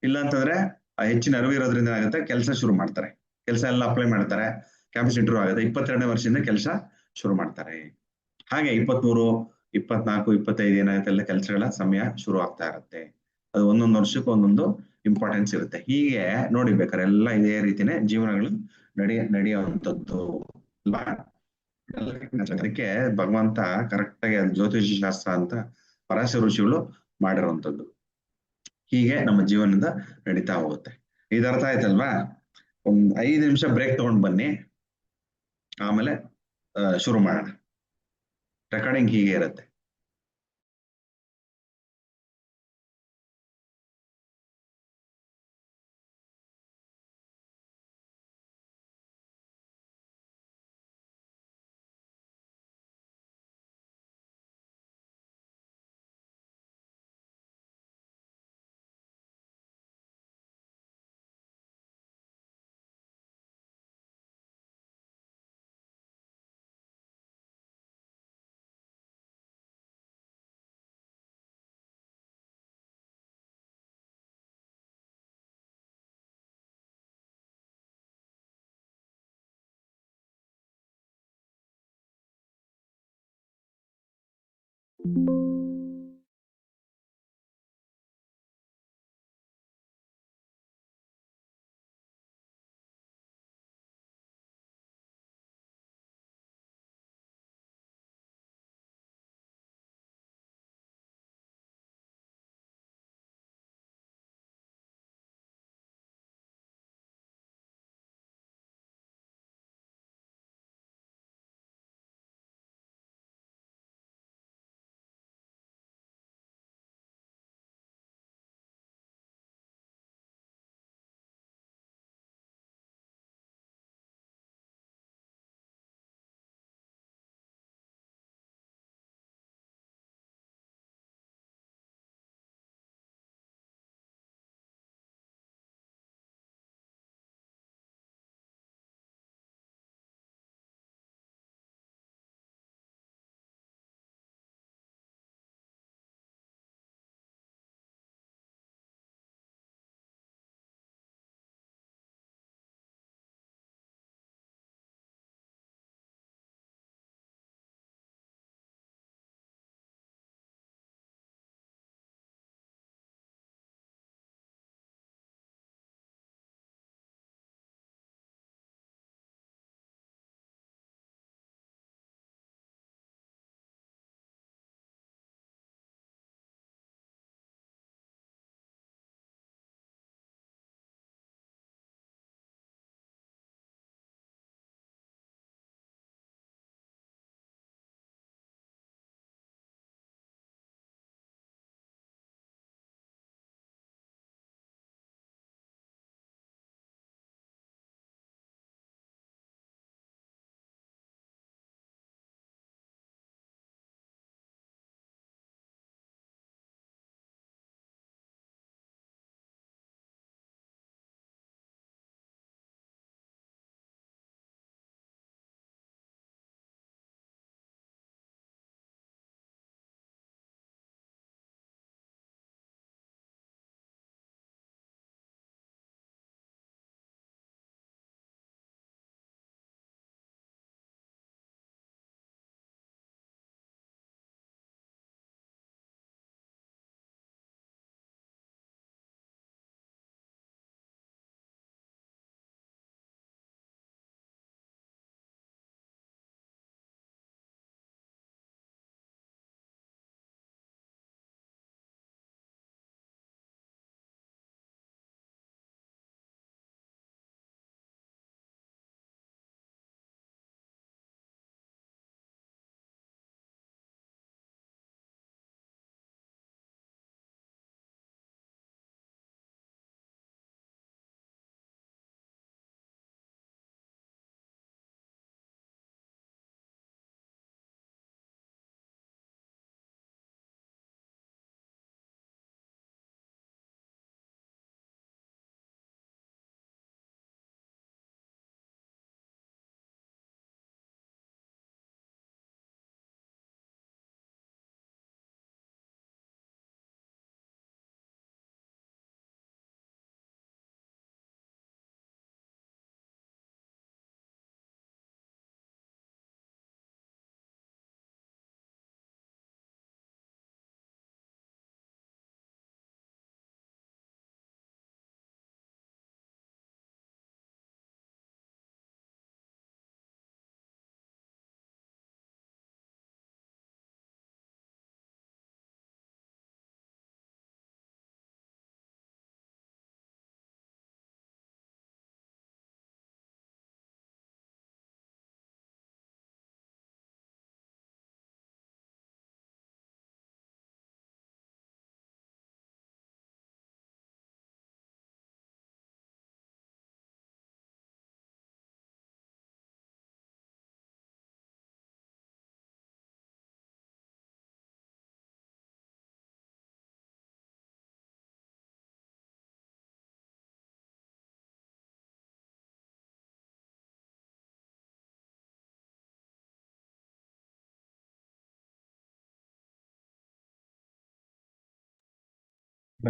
ಇಲ್ಲ ಅಂತಂದ್ರೆ ಆ ಹೆಚ್ಚಿನ ಅರಿವು ಇರೋದ್ರಿಂದ ಏನಾಗುತ್ತೆ, ಕೆಲಸ ಶುರು ಮಾಡ್ತಾರೆ. ಕೆಲಸ ಎಲ್ಲ ಅಪ್ಲೈ ಮಾಡ್ತಾರೆ, ಕ್ಯಾಂಪಸ್ ಇಂಟರ್ವ್ಯೂ ಆಗುತ್ತೆ. 22ನೇ ವರ್ಷದಿಂದ ಕೆಲಸ ಶುರು ಮಾಡ್ತಾರೆ. ಹಾಗೆ 23 24 25 ಏನಾಗುತ್ತೆ, ಎಲ್ಲ ಕೆಲಸಗಳ ಸಮಯ ಶುರು ಆಗ್ತಾ ಇರುತ್ತೆ. ಅದು ಒಂದೊಂದು ವರ್ಷಕ್ಕೂ ಒಂದೊಂದು ಇಂಪಾರ್ಟೆನ್ಸ್ ಇರುತ್ತೆ. ಹೀಗೆ ನೋಡಿ, ಬೇಕಾದ್ರೆ ಎಲ್ಲ ಇದೇ ರೀತಿನೇ ಜೀವನಗಳು ನಡೆಯುವಂಥದ್ದು ಅಲ್ವಾ. ಅದಕ್ಕೆ ಭಗವಂತ ಕರೆಕ್ಟ್ ಆಗಿ ಜ್ಯೋತಿಷ ಶಾಸ್ತ್ರ ಅಂತ ಪರಾಶರ ಋಷಿಗಳು ಮಾಡಿರುವಂಥದ್ದು. ಹೀಗೆ ನಮ್ಮ ಜೀವನದ ನಡೀತಾ ಹೋಗುತ್ತೆ. ಇದು ಅರ್ಥ ಆಯ್ತಲ್ವಾ? ಒಂದ್ 5 ನಿಮಿಷ ಬ್ರೇಕ್ ತಗೊಂಡು ಬನ್ನಿ, ಆಮೇಲೆ ಶುರು ಮಾಡೋಣ. ರೆಕಾರ್ಡಿಂಗ್ ಹೀಗೆ ಇರುತ್ತೆ.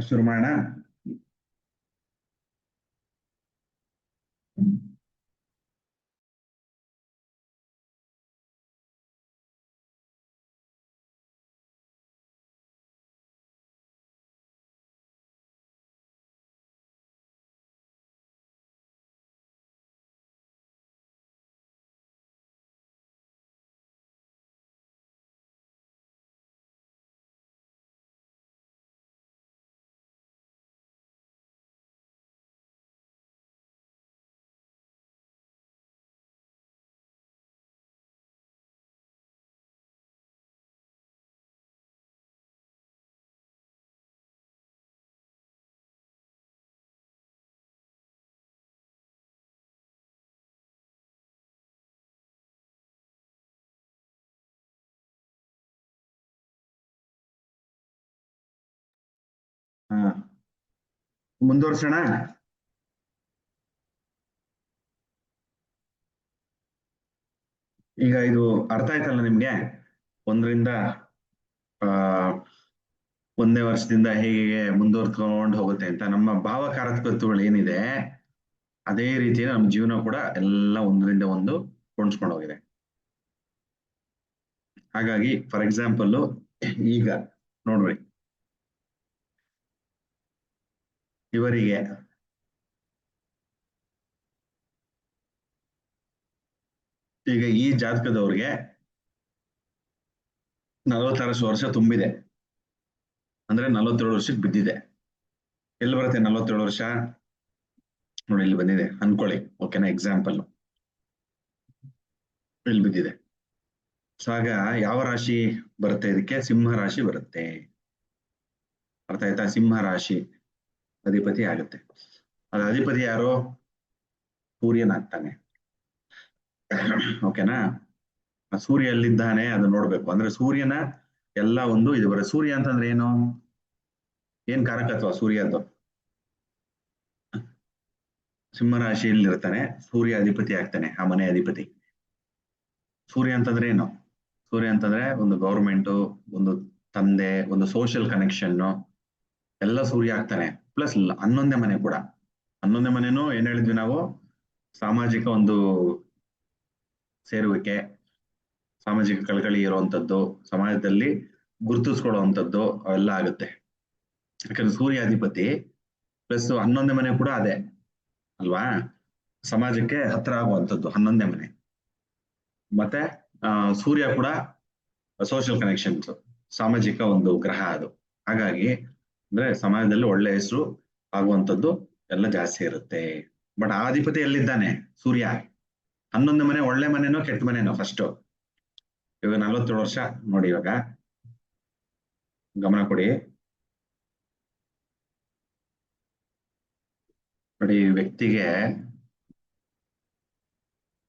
ಶುರು ಮಾಡೋಣ. ಹಾ, ಮುಂದುವರ್ಸೋಣ. ಈಗ ಇದು ಅರ್ಥ ಆಯ್ತಲ್ಲ ನಿಮ್ಗೆ? ಒಂದರಿಂದ ಆ ಒಂದನೇ ವರ್ಷದಿಂದ ಹೇಗೆ ಮುಂದುವರ್ಸ್ಕೊಂಡು ಹೋಗುತ್ತೆ ಅಂತ. ನಮ್ಮ ಭಾವಕಾರಕತ್ವಗಳು ಏನಿದೆ ಅದೇ ರೀತಿ ನಮ್ಮ ಜೀವನ ಕೂಡ ಎಲ್ಲ ಒಂದರಿಂದ ಒಂದು ಹೊಂದ್ಸ್ಕೊಂಡು ಹೋಗಿದೆ. ಹಾಗಾಗಿ ಫಾರ್ ಎಕ್ಸಾಂಪಲ್ ಈಗ ನೋಡ್ರಿ, ಇವರಿಗೆ ಈಗ ಈ ಜಾತಕದವ್ರಿಗೆ 46 ವರ್ಷ ತುಂಬಿದೆ ಅಂದ್ರೆ 47 ವರ್ಷಕ್ಕೆ ಬಿದ್ದಿದೆ. ಎಲ್ಲಿ ಬರುತ್ತೆ 47 ವರ್ಷ? ನೋಡಿ, ಇಲ್ಲಿ ಬಂದಿದೆ ಅನ್ಕೊಳ್ಳಿ, ಓಕೆನಾ? ಎಕ್ಸಾಂಪಲ್ ಇಲ್ಲಿ ಬಿದ್ದಿದೆ. ಸೊ ಆಗ ಯಾವ ರಾಶಿ ಬರುತ್ತೆ ಇದಕ್ಕೆ? ಸಿಂಹ ರಾಶಿ ಬರುತ್ತೆ. ಅರ್ಥ ಆಯ್ತಾ? ಸಿಂಹ ರಾಶಿ ಅಧಿಪತಿ ಆಗುತ್ತೆ. ಅದ ಅಧಿಪತಿ ಯಾರು? ಸೂರ್ಯನಾಗ್ತಾನೆ. ಓಕೆನಾ? ಸೂರ್ಯ ಎಲ್ಲಿದ್ದಾನೆ ಅದು ನೋಡ್ಬೇಕು. ಅಂದ್ರೆ ಸೂರ್ಯನ ಎಲ್ಲ ಒಂದು ಇದು ಬರುತ್ತೆ. ಸೂರ್ಯ ಅಂತಂದ್ರೆ ಏನು? ಏನ್ ಕಾರಕತ್ವ ಸೂರ್ಯದ್ದು? ಸಿಂಹ ರಾಶಿಯಲ್ಲಿ ಇರ್ತಾನೆ, ಸೂರ್ಯ ಅಧಿಪತಿ ಆಗ್ತಾನೆ, ಆ ಮನೆ ಅಧಿಪತಿ. ಸೂರ್ಯ ಅಂತಂದ್ರೆ ಏನು? ಸೂರ್ಯ ಅಂತಂದ್ರೆ ಒಂದು ಗೌರ್ಮೆಂಟ್, ಒಂದು ತಂದೆ, ಒಂದು ಸೋಷಿಯಲ್ ಕನೆಕ್ಷನ್ ಎಲ್ಲ ಸೂರ್ಯ ಆಗ್ತಾನೆ. ಪ್ಲಸ್ 11ನೇ ಮನೆ ಕೂಡ. 11ನೇ ಮನೆನೂ ಏನ್ ಹೇಳಿದ್ವಿ ನಾವು? ಸಾಮಾಜಿಕ ಒಂದು ಸೇರುವಿಕೆ, ಸಾಮಾಜಿಕ ಕಳಕಳಿ ಇರುವಂತದ್ದು, ಸಮಾಜದಲ್ಲಿ ಗುರುತಿಸ್ಕೊಳ್ಳುವಂಥದ್ದು ಅವೆಲ್ಲ ಆಗುತ್ತೆ. ಯಾಕಂದ್ರೆ ಸೂರ್ಯ ಅಧಿಪತಿ ಪ್ಲಸ್ 11ನೇ ಮನೆ ಕೂಡ ಅದೇ ಅಲ್ವಾ? ಸಮಾಜಕ್ಕೆ ಹತ್ರ ಆಗುವಂಥದ್ದು 11ನೇ ಮನೆ. ಮತ್ತೆ ಸೂರ್ಯ ಕೂಡ ಸೋಷಿಯಲ್ ಕನೆಕ್ಷನ್ಸ್, ಸಾಮಾಜಿಕ ಒಂದು ಗ್ರಹ ಅದು. ಹಾಗಾಗಿ ಅಂದ್ರೆ ಸಮಾಜದಲ್ಲಿ ಒಳ್ಳೆ ಹೆಸರು ಆಗುವಂಥದ್ದು ಎಲ್ಲ ಜಾಸ್ತಿ ಇರುತ್ತೆ. ಬಟ್ ಆ ಅಧಿಪತಿ ಎಲ್ಲಿದ್ದಾನೆ? ಸೂರ್ಯ. 11ನೇ ಮನೆ ಒಳ್ಳೆ ಮನೆನೋ ಕೆಟ್ಟ ಮನೆನೋ? ಫಸ್ಟ್ ಇವಾಗ 47 ವರ್ಷ ನೋಡಿ, ಇವಾಗ ಗಮನ ಕೊಡಿ. ನೋಡಿ, ವ್ಯಕ್ತಿಗೆ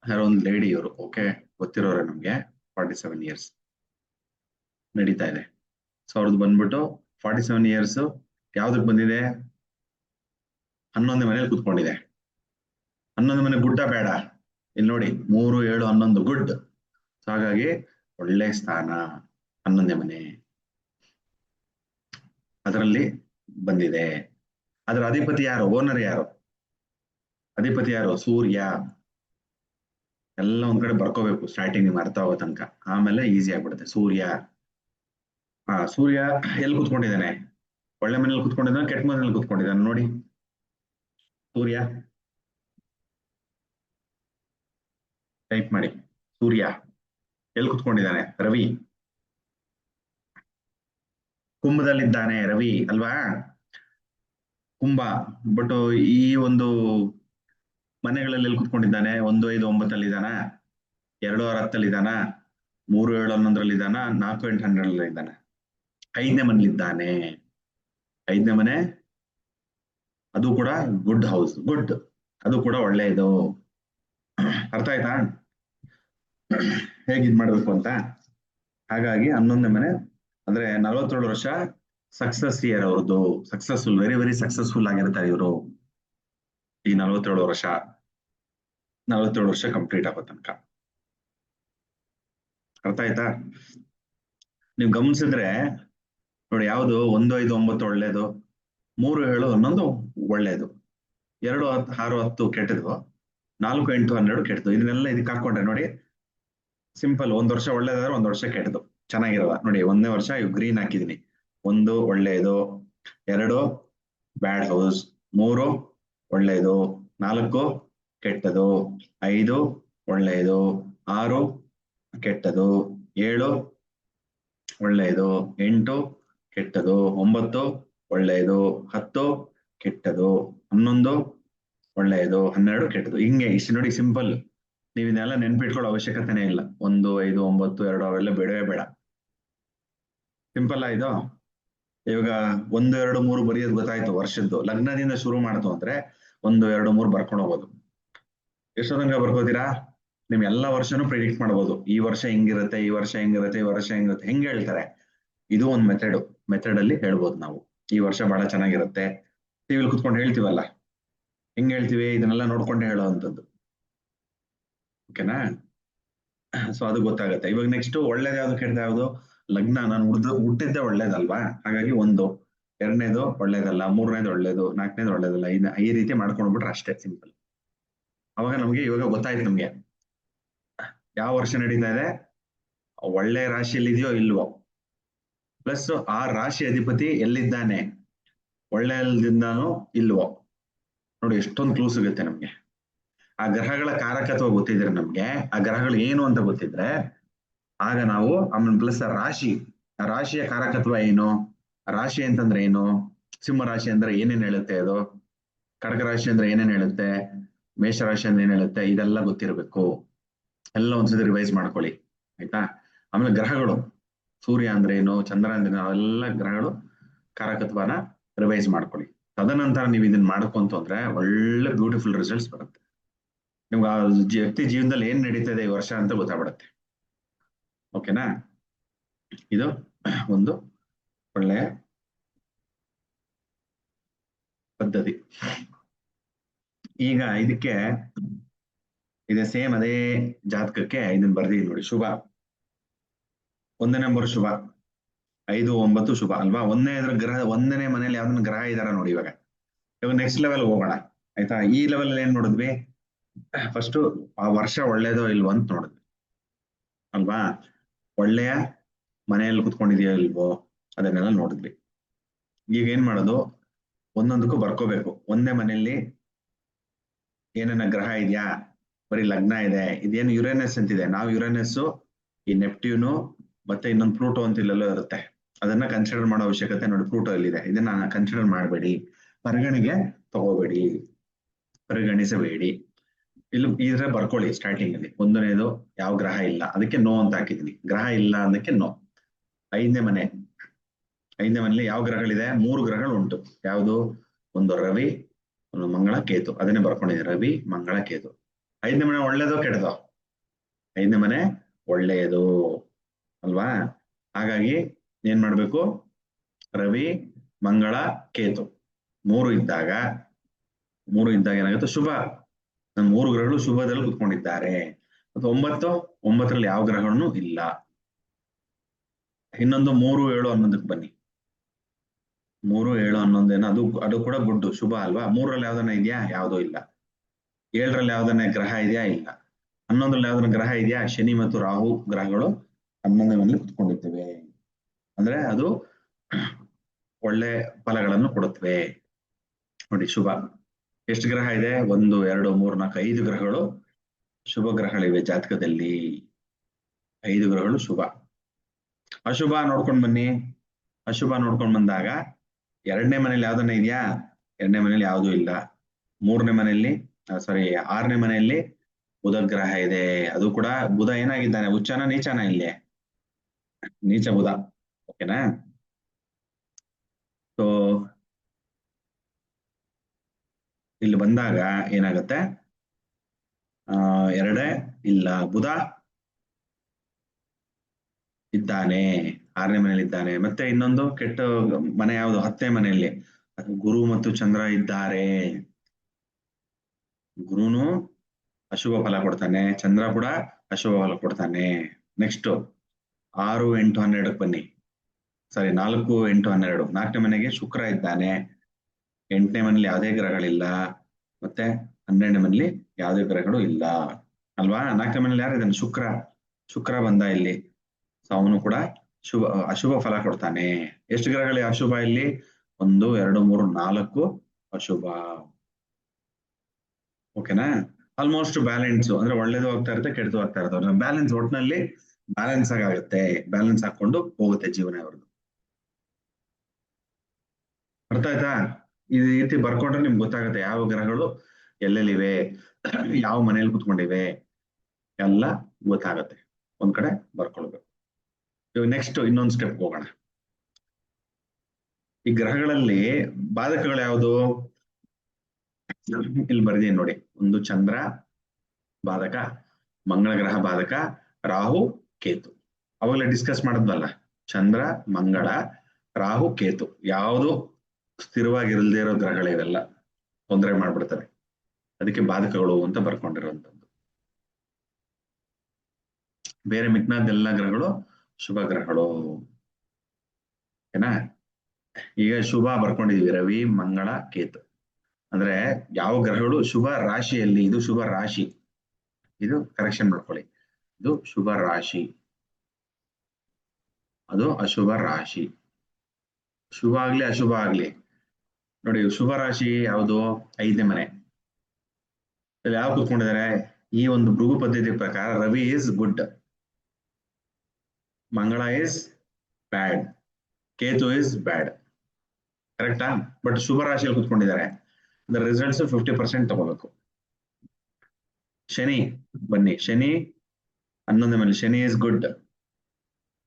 ಯಾರೋ ಒಂದು ಲೇಡಿ, ಇವರು ಓಕೆ ಗೊತ್ತಿರೋರೆ ನಮ್ಗೆ, 47 ಇಯರ್ಸ್ ನಡೀತಾ ಇದೆ. ಸೊ ಅವ್ರದ್ದು ಬಂದ್ಬಿಟ್ಟು 47 ಇಯರ್ಸ್ ಯಾವ್ದಕ್ ಬಂದಿದೆ? 11ನೇ ಮನೇಲಿ ಕುತ್ಕೊಂಡಿದೆ. 11ನೇ ಮನೆ ಗುಡ್ಡ ಬೇಡ? ಇಲ್ಲಿ ನೋಡಿ, 3, 7, 11 ಗುಡ್. ಸೊ ಹಾಗಾಗಿ ಒಳ್ಳೆ ಸ್ಥಾನ 11ನೇ ಮನೆ, ಅದರಲ್ಲಿ ಬಂದಿದೆ. ಅದರ ಅಧಿಪತಿ ಯಾರು? ಓನರ್ ಯಾರು? ಅಧಿಪತಿ ಯಾರು? ಸೂರ್ಯ. ಎಲ್ಲ ಒಂದ್ ಕಡೆ ಬರ್ಕೋಬೇಕು ಸ್ಟಾರ್ಟಿಂಗ್, ನಿಮ್ಗೆ ಅರ್ಥ ಆಗೋ ತನಕ, ಆಮೇಲೆ ಈಸಿ ಆಗ್ಬಿಡುತ್ತೆ. ಸೂರ್ಯ. ಸೂರ್ಯ ಎಲ್ಲಿ ಕುತ್ಕೊಂಡಿದ್ದಾನೆ? ಒಳ್ಳೆ ಮನೇಲಿ ಕುತ್ಕೊಂಡಿದ್ದಾನೆ, ಕೆಟ್ಟ ಮನೇಲಿ ಕುತ್ಕೊಂಡಿದ್ದಾನೆ? ನೋಡಿ, ಸೂರ್ಯ ಟೈಪ್ ಮಾಡಿ. ಸೂರ್ಯ ಎಲ್ಲಿ ಕುತ್ಕೊಂಡಿದ್ದಾನೆ? ರವಿ ಕುಂಭದಲ್ಲಿದ್ದಾನೆ. ರವಿ ಅಲ್ವಾ? ಕುಂಭ. ಬಟ್ ಈ ಒಂದು ಮನೆಗಳಲ್ಲಿ ಎಲ್ಲಿ ಕುತ್ಕೊಂಡಿದ್ದಾನೆ? 1, 5, 9 ಇದ್ದಾನ? 2, 6 ಇದ್ದಾನ? 3, 7, 11 ಇದ್ದಾನ? 4, 8, 12 ಇದ್ದಾನೆ? 5ನೇ ಮನೇಲಿದ್ದಾನೆ. 5ನೇ ಮನೆ ಅದು ಕೂಡ ಗುಡ್ ಹೌಸ್, ಗುಡ್, ಅದು ಕೂಡ ಒಳ್ಳೆಯದು. ಅರ್ಥ ಆಯ್ತಾ ಹೇಗೆ ಇದ್ ಮಾಡ್ಬೇಕು ಅಂತ? ಹಾಗಾಗಿ 11ನೇ ಮನೆ ಅಂದ್ರೆ 47 ವರ್ಷ ಸಕ್ಸಸ್ ಇಯರ್ ಅವ್ರದ್ದು. ಸಕ್ಸಸ್ಫುಲ್, ವೆರಿ ವೆರಿ ಸಕ್ಸಸ್ಫುಲ್ ಆಗಿರ್ತಾರೆ ಇವರು ಈ 47 ವರ್ಷ ಕಂಪ್ಲೀಟ್ ಆಗೋ ತನಕ. ಅರ್ಥ ಆಯ್ತಾ? ನೀವು ಗಮನಿಸಿದ್ರೆ ನೋಡಿ, ಯಾವುದು 1, 5, 9 ಒಳ್ಳೇದು, 3 7 11 ಒಳ್ಳೇದು, 2 10 6 10 ಕೆಟ್ಟದು, 4 8 12 ಕೆಟ್ಟದು. ಇದನ್ನೆಲ್ಲ ಇದಕ್ಕೆ ಹಾಕೊಂಡ್ರೆ ನೋಡಿ ಸಿಂಪಲ್. 1 ವರ್ಷ ಒಳ್ಳೇದಾದ್ರೆ 1 ವರ್ಷ ಕೆಟ್ಟದು ಚೆನ್ನಾಗಿರಲ್ಲ ನೋಡಿ. 1ನೇ ವರ್ಷ ಇವ್ ಗ್ರೀನ್ ಹಾಕಿದೀನಿ, 1 ಒಳ್ಳೇದು, 2 ಬ್ಯಾಡ್ ಹೌಸ್, 3 ಒಳ್ಳೇದು, 4 ಕೆಟ್ಟದು, 5 ಒಳ್ಳೇದು, 6 ಕೆಟ್ಟದು, 7 ಒಳ್ಳೆಯದು, 8 ಕೆಟ್ಟದು, 9 ಒಳ್ಳೆಯದು, 10 ಕೆಟ್ಟದು, 11 ಒಳ್ಳೆಯದು, 12 ಕೆಟ್ಟದು. ಹಿಂಗೆ ಇಷ್ಟು ನೋಡಿ ಸಿಂಪಲ್. ನೀವು ಇದನ್ನೆಲ್ಲ ನೆನ್ಪಿಟ್ಕೊಳ್ಳೋ ಅವಶ್ಯಕತೆನೇ ಇಲ್ಲ. 1 5 9 2 ಅವೆಲ್ಲ ಬೇಡವೇ ಬೇಡ. ಸಿಂಪಲ್ ಆಯ್ತು. ಇವಾಗ 1 2 3 ಬರೆಯೋದು ಗೊತ್ತಾಯ್ತು ವರ್ಷದ್ದು. ಲಗ್ನದಿಂದ ಶುರು ಮಾಡ್ತು ಅಂದ್ರೆ 1 2 3 ಬರ್ಕೊಂಡು ಹೋಗೋದು. ಎಷ್ಟೋ ತನಕ ಬರ್ಕೋತೀರಾ? ನಿಮ್ ಎಲ್ಲ ವರ್ಷನೂ ಪ್ರಿಡಿಕ್ಟ್ ಮಾಡ್ಬೋದು. ಈ ವರ್ಷ ಹೆಂಗಿರುತ್ತೆ, ಈ ವರ್ಷ ಹೆಂಗಿರುತ್ತೆ, ಈ ವರ್ಷ ಹೆಂಗಿರುತ್ತೆ, ಹೆಂಗೆ ಹೇಳ್ತಾರೆ. ಇದು ಒಂದು ಮೆಥಡ್ ಅಲ್ಲಿ ಹೇಳ್ಬೋದು ನಾವು. ಈ ವರ್ಷ ಬಹಳ ಚೆನ್ನಾಗಿರುತ್ತೆ, ಟಿವಿಲಿ ಕುತ್ಕೊಂಡು ಹೇಳ್ತೀವಲ್ಲ, ಹೆಂಗ್ ಹೇಳ್ತೀವಿ, ಇದನ್ನೆಲ್ಲ ನೋಡ್ಕೊಂಡೆ ಹೇಳೋವಂಥದ್ದು. ಓಕೆನಾ? ಸೊ ಅದು ಗೊತ್ತಾಗುತ್ತೆ. ಇವಾಗ ನೆಕ್ಸ್ಟ್ ಒಳ್ಳೇದು ಯಾವ್ದು ಕೆಟ್ಟದ್ದು ಯಾವ್ದು? ಲಗ್ನ ನಾನು ಹುಟ್ಟಿದ್ದೆ ಒಳ್ಳೇದಲ್ವಾ, ಹಾಗಾಗಿ 1, 2ನೇದು ಒಳ್ಳೇದಲ್ಲ, 3ನೇದು ಒಳ್ಳೇದು, 4ನೇದು ಒಳ್ಳೇದಲ್ಲ, ಈ ರೀತಿ ಮಾಡ್ಕೊಂಡ್ಬಿಟ್ರೆ ಅಷ್ಟೇ ಸಿಂಪಲ್. ಅವಾಗ ನಮ್ಗೆ ಇವಾಗ ಗೊತ್ತಾಯ್ತು ನಮ್ಗೆ ಯಾವ ವರ್ಷ ನಡೀತಾ ಇದೆ, ಒಳ್ಳೆ ರಾಶಿಯಲ್ಲಿ ಇದೆಯೋ ಇಲ್ವೋ, ಪ್ಲಸ್ ಆ ರಾಶಿ ಅಧಿಪತಿ ಎಲ್ಲಿದ್ದಾನೆ, ಒಳ್ಳೆಯದಿಂದಾನೋ ಇಲ್ವೋ. ನೋಡಿ ಎಷ್ಟೊಂದು ಕ್ಲೂ ಸಿಗುತ್ತೆ ನಮ್ಗೆ. ಆ ಗ್ರಹಗಳ ಕಾರಕತ್ವ ಗೊತ್ತಿದ್ರೆ ನಮ್ಗೆ, ಆ ಗ್ರಹಗಳು ಏನು ಅಂತ ಗೊತ್ತಿದ್ರೆ, ಆಗ ನಾವು ಆಮೇಲೆ ಪ್ಲಸ್ ಆ ರಾಶಿಯ ಕಾರಕತ್ವ ಏನು, ರಾಶಿ ಅಂತಂದ್ರೆ ಏನು, ಸಿಂಹ ರಾಶಿ ಅಂದ್ರೆ ಏನೇನ್ ಹೇಳುತ್ತೆ ಅದು, ಕಡಗ ರಾಶಿ ಅಂದ್ರೆ ಏನೇನ್ ಹೇಳುತ್ತೆ, ಮೇಷರಾಶಿ ಅಂದ್ರೆ ಏನ್ ಹೇಳುತ್ತೆ, ಇದೆಲ್ಲ ಗೊತ್ತಿರಬೇಕು. ಎಲ್ಲ ಒಂದ್ಸತಿ ರಿವೈಸ್ ಮಾಡ್ಕೊಳ್ಳಿ ಆಯ್ತಾ. ಆಮೇಲೆ ಗ್ರಹಗಳು, ಸೂರ್ಯ ಅಂದ್ರೆ ಏನು, ಚಂದ್ರ ಅಂದ್ರೆ ಅವೆಲ್ಲ ಗ್ರಹಗಳು ಕಾರಕತ್ವನ ರಿವೈಸ್ ಮಾಡ್ಕೊಳ್ಳಿ. ತದನಂತರ ನೀವು ಇದನ್ನ ಮಾಡ್ಕೊಂತ ಅಂದ್ರೆ ಒಳ್ಳೆ ಬ್ಯೂಟಿಫುಲ್ ರಿಸಲ್ಟ್ಸ್ ಬರುತ್ತೆ ನಿಮ್ಗೆ. ಆ ವ್ಯಕ್ತಿ ಜೀವನದಲ್ಲಿ ಏನ್ ನಡೀತದೆ ಈ ವರ್ಷ ಅಂತ ಗೊತ್ತಾಗ್ಬಿಡುತ್ತೆ. ಓಕೆನಾ? ಇದು ಒಂದು ಒಳ್ಳೆಯ ಪದ್ಧತಿ. ಈಗ ಇದಕ್ಕೆ ಇದೆ ಸೇಮ್ ಅದೇ ಜಾತಕಕ್ಕೆ ಇದನ್ನ ಬರ್ದಿದ್ದೀನಿ ನೋಡಿ. ಶುಭ 1ನೇ ನಂಬರ್ ಶುಭ, 5 9 ಶುಭ ಅಲ್ವಾ. 1ನೇ ಮನೇಲಿ ಯಾವ್ದನ್ನ ಗ್ರಹ ಇದಾರ ನೋಡಿ. ಇವಾಗ ನೆಕ್ಸ್ಟ್ ಲೆವೆಲ್ ಹೋಗೋಣ ಆಯ್ತಾ. ಈ ಲೆವೆಲ್ ಏನ್ ನೋಡಿದ್ವಿ, ಫಸ್ಟ್ ಆ ವರ್ಷ ಒಳ್ಳೇದೋ ಇಲ್ವೋ ಅಂತ ನೋಡಿದ್ವಿ ಅಲ್ವಾ. ಒಳ್ಳೆಯ ಮನೆಯಲ್ಲಿ ಕುತ್ಕೊಂಡಿದೆಯೋ ಇಲ್ವೋ ಅದನ್ನೆಲ್ಲ ನೋಡಿದ್ವಿ. ಈಗ ಏನ್ ಮಾಡೋದು, ಒಂದೊಂದಕ್ಕೂ ಬರ್ಕೋಬೇಕು. 1ನೇ ಮನೆಯಲ್ಲಿ ಏನೇನ ಗ್ರಹ ಇದೆಯಾ, ಬರೀ ಲಗ್ನ ಇದೆ, ಇದೇನು ಯುರೇನಸ್ ಅಂತಿದೆ. ನಾವು ಯುರೇನಸ್, ಈ ನೆಪ್ಟ್ಯೂನು ಮತ್ತೆ ಇನ್ನೊಂದು ಪ್ಲೂಟೋ ಅಂತ ಇಲ್ಲೆಲ್ಲೋ ಇರುತ್ತೆ, ಅದನ್ನ ಕನ್ಸಿಡರ್ ಮಾಡೋ ಅವಶ್ಯಕತೆ ನೋಡಿ. ಪ್ಲೂಟೋ ಇಲ್ಲಿದೆ, ಇದನ್ನ ಕನ್ಸಿಡರ್ ಮಾಡಬೇಡಿ, ಪರಿಗಣಿಗೆ ತಗೋಬೇಡಿ, ಪರಿಗಣಿಸಬೇಡಿ. ಇಲ್ಲಿ ಇದ್ರೆ ಬರ್ಕೊಳ್ಳಿ ಸ್ಟಾರ್ಟಿಂಗ್ ಅಲ್ಲಿ. 1ನೇದು ಯಾವ ಗ್ರಹ ಇಲ್ಲ, ಅದಕ್ಕೆ ನೋ ಅಂತ ಹಾಕಿದೀನಿ. ಗ್ರಹ ಇಲ್ಲ ಅದಕ್ಕೆ ನೋ. 5ನೇ ಮನೆಯಲ್ಲಿ ಯಾವ ಗ್ರಹಗಳಿದೆ, 3 ಗ್ರಹಗಳು ಉಂಟು. ಯಾವುದು? ಒಂದು ರವಿ, ಒಂದು ಮಂಗಳ, ಕೇತು. ಅದನ್ನೇ ಬರ್ಕೊಂಡಿದೆ, ರವಿ ಮಂಗಳ ಕೇತು. 5ನೇ ಮನೆ ಒಳ್ಳೇದೋ ಕೆಟ್ಟದೋ? 5ನೇ ಮನೆ ಒಳ್ಳೆಯದು ಅಲ್ವಾ. ಹಾಗಾಗಿ ಏನ್ ಮಾಡ್ಬೇಕು, ರವಿ ಮಂಗಳ ಕೇತು 3 ಇದ್ದಾಗ ಏನಾಗುತ್ತೆ, ಶುಭ. 3 ಗ್ರಹಗಳು ಶುಭದಲ್ಲಿ ಕುತ್ಕೊಂಡಿದ್ದಾರೆ. ಮತ್ತು 9ರಲ್ಲಿ ಯಾವ ಗ್ರಹಗಳನ್ನು ಇಲ್ಲ. ಇನ್ನೊಂದು 3 7 11ಕ್ಕೆ ಬನ್ನಿ. 3 7 11 ಅದು ಕೂಡ ಗುಡ್, ಶುಭ ಅಲ್ವಾ. 3ರಲ್ಲಿ ಯಾವ್ದನ್ನ ಇದೆಯಾ, ಯಾವುದೂ ಇಲ್ಲ. 7ರಲ್ಲಿ ಯಾವ್ದನ್ನ ಗ್ರಹ ಇದೆಯಾ, ಇಲ್ಲ. 11ರಲ್ಲಿ ಯಾವ್ದನ್ನ ಗ್ರಹ ಇದೆಯಾ, ಶನಿ ಮತ್ತು ರಾಹು ಗ್ರಹಗಳು 11ನೇ ಮನೆಯಲ್ಲಿ ಕುತ್ಕೊಂಡಿರ್ತವೆ. ಅಂದ್ರೆ ಅದು ಒಳ್ಳೆ ಫಲಗಳನ್ನು ಕೊಡುತ್ತವೆ ನೋಡಿ. ಶುಭ ಎಷ್ಟು ಗ್ರಹ ಇದೆ, 1 2 3 4 5 ಗ್ರಹಗಳು ಶುಭ ಗ್ರಹಗಳಿವೆ ಜಾತಕದಲ್ಲಿ. 5 ಗ್ರಹಗಳು ಶುಭ. ಅಶುಭ ನೋಡ್ಕೊಂಡ್ ಬನ್ನಿ. ಅಶುಭ ನೋಡ್ಕೊಂಡ್ ಬಂದಾಗ 2ನೇ ಮನೇಲಿ ಯಾವ್ದನ್ನ ಇದೆಯಾ, 2ನೇ ಮನೇಲಿ ಯಾವುದೂ ಇಲ್ಲ. 3ನೇ ಮನೆಯಲ್ಲಿ 6ನೇ ಮನೆಯಲ್ಲಿ ಬುಧ ಗ್ರಹ ಇದೆ. ಅದು ಕೂಡ ಬುಧ ಏನಾಗಿದ್ದಾನೆ, ಉಚ್ಚನ ನೀಚನ, ಇಲ್ಲಿ ನೀಚ ಬುಧ. ಓಕೆನಾ? ಸೊ ಇಲ್ಲಿ ಬಂದಾಗ ಏನಾಗುತ್ತೆ, 2 ಇಲ್ಲ, ಬುಧ ಇದ್ದಾನೆ, 6ನೇ ಮನೆಯಲ್ಲಿ ಇದ್ದಾನೆ. ಮತ್ತೆ ಇನ್ನೊಂದು ಕೆಟ್ಟ ಮನೆ ಯಾವುದು, 10ನೇ ಮನೆಯಲ್ಲಿ ಗುರು ಮತ್ತು ಚಂದ್ರ ಇದ್ದಾರೆ. ಗುರುನು ಅಶುಭ ಫಲ ಕೊಡ್ತಾನೆ, ಚಂದ್ರ ಕೂಡ ಅಶುಭ ಫಲ ಕೊಡ್ತಾನೆ. ನೆಕ್ಸ್ಟ್ 6 8 12ಕ್ಕೆ ಬನ್ನಿ. 4 8 12 4ನೇ ಮನೆಗೆ ಶುಕ್ರ ಇದ್ದಾನೆ, 8ನೇ ಮನೇಲಿ ಯಾವುದೇ ಗ್ರಹಗಳಿಲ್ಲ, ಮತ್ತೆ 12ನೇ ಮನೇಲಿ ಯಾವುದೇ ಗ್ರಹಗಳು ಇಲ್ಲ ಅಲ್ವಾ. 4ನೇ ಮನೇಲಿ ಯಾರಿದ್ದಾನೆ? ಶುಕ್ರ. ಶುಕ್ರ ಬಂದ ಇಲ್ಲಿ, ಸೊ ಅವನು ಕೂಡ ಶುಭ ಅಶುಭ ಫಲ ಕೊಡ್ತಾನೆ. ಎಷ್ಟು ಗ್ರಹಗಳು ಅಶುಭ ಇಲ್ಲಿ? 1 2 3 4 ಅಶುಭ. ಓಕೆನಾ? ಆಲ್ಮೋಸ್ಟ್ ಬ್ಯಾಲೆನ್ಸ್ ಅಂದ್ರೆ ಒಳ್ಳೇದು ಹೋಗ್ತಾ ಇರುತ್ತೆ, ಕೆಟ್ಟದು ಹೋಗ್ತಾ ಇರುತ್ತೆ. ಬ್ಯಾಲೆನ್ಸ್ ಒಟ್ಟಿನಲ್ಲಿ ಬ್ಯಾಲೆನ್ಸ್ ಆಗುತ್ತೆ, ಬ್ಯಾಲೆನ್ಸ್ ಹಾಕೊಂಡು ಹೋಗುತ್ತೆ ಜೀವನ ಅವ್ರದ್ದು. ಅರ್ಥ ಆಯ್ತಾ? ಈ ರೀತಿ ಬರ್ಕೊಂಡ್ರೆ ನಿಮ್ಗೆ ಗೊತ್ತಾಗುತ್ತೆ ಯಾವ ಗ್ರಹಗಳು ಎಲ್ಲೆಲ್ಲಿವೆ, ಯಾವ ಮನೇಲಿ ಕುತ್ಕೊಂಡಿವೆ ಎಲ್ಲ ಗೊತ್ತಾಗತ್ತೆ. ಒಂದ್ ಕಡೆ ಬರ್ಕೊಳ್ಬೇಕು. ಇವಾಗ ನೆಕ್ಸ್ಟ್ ಇನ್ನೊಂದು ಸ್ಟೆಪ್ ಹೋಗೋಣ. ಈ ಗ್ರಹಗಳಲ್ಲಿ ಬಾಧಕಗಳು ಯಾವುದು? ಇಲ್ಲಿ ಬರ್ದೀನಿ ನೋಡಿ. ಒಂದು ಚಂದ್ರ ಬಾಧಕ, ಮಂಗಳ ಗ್ರಹ ಬಾಧಕ, ರಾಹು ಕೇತು. ಅವಾಗಲೇ ಡಿಸ್ಕಸ್ ಮಾಡಿದ್ವಲ್ಲ, ಚಂದ್ರ ಮಂಗಳ ರಾಹು ಕೇತು ಯಾವುದು ಸ್ಥಿರವಾಗಿರಲ್ದೇ ಇರೋ ಗ್ರಹಗಳಿವೆಲ್ಲ ತೊಂದರೆ ಮಾಡ್ಬಿಡ್ತವೆ. ಅದಕ್ಕೆ ಬಾಧಕಗಳು ಅಂತ ಬರ್ಕೊಂಡಿರುವಂತದ್ದು. ಬೇರೆ ಮಿಕ್ನಾದೆಲ್ಲ ಗ್ರಹಗಳು ಶುಭ ಗ್ರಹಗಳು. ಓಕೆನಾ? ಈಗ ಶುಭ ಬರ್ಕೊಂಡಿದೀವಿ, ರವಿ ಮಂಗಳ ಕೇತು. ಅಂದ್ರೆ ಯಾವ ಗ್ರಹಗಳು ಶುಭ ರಾಶಿಯಲ್ಲಿ, ಇದು ಶುಭ ರಾಶಿ, ಇದು ಕರೆಕ್ಷನ್ ಮಾಡ್ಕೊಳ್ಳಿ, ಇದು ಶುಭ ರಾಶಿ, ಅದು ಅಶುಭ ರಾಶಿ. ಶುಭ ಆಗ್ಲಿ ಅಶುಭ ಆಗ್ಲಿ ನೋಡಿ, ಶುಭ ರಾಶಿ ಯಾವುದು? 5ನೇ ಮನೆ. ಇಲ್ಲಿ ಯಾವ ಕೂತ್ಕೊಂಡಿದ್ದಾರೆ? ಈ ಒಂದು ಭೃಗು ಪದ್ಧತಿ ಪ್ರಕಾರ ರವಿ ಇಸ್ ಗುಡ್, ಮಂಗಳ is bad, Ketu is bad. ಕರೆಕ್ಟಾ? ಬಟ್ ಶುಭ ರಾಶಿಯಲ್ಲಿ ಕೂತ್ಕೊಂಡಿದ್ದಾರೆ, ಅದರ ರಿಸಲ್ಟ್ಸ್ 50% ತಗೋಬೇಕು. ಶನಿ ಬನ್ನಿ, ಶನಿ 11ನೇ ಮನೆ, ಶನಿ ಇಸ್ ಗುಡ್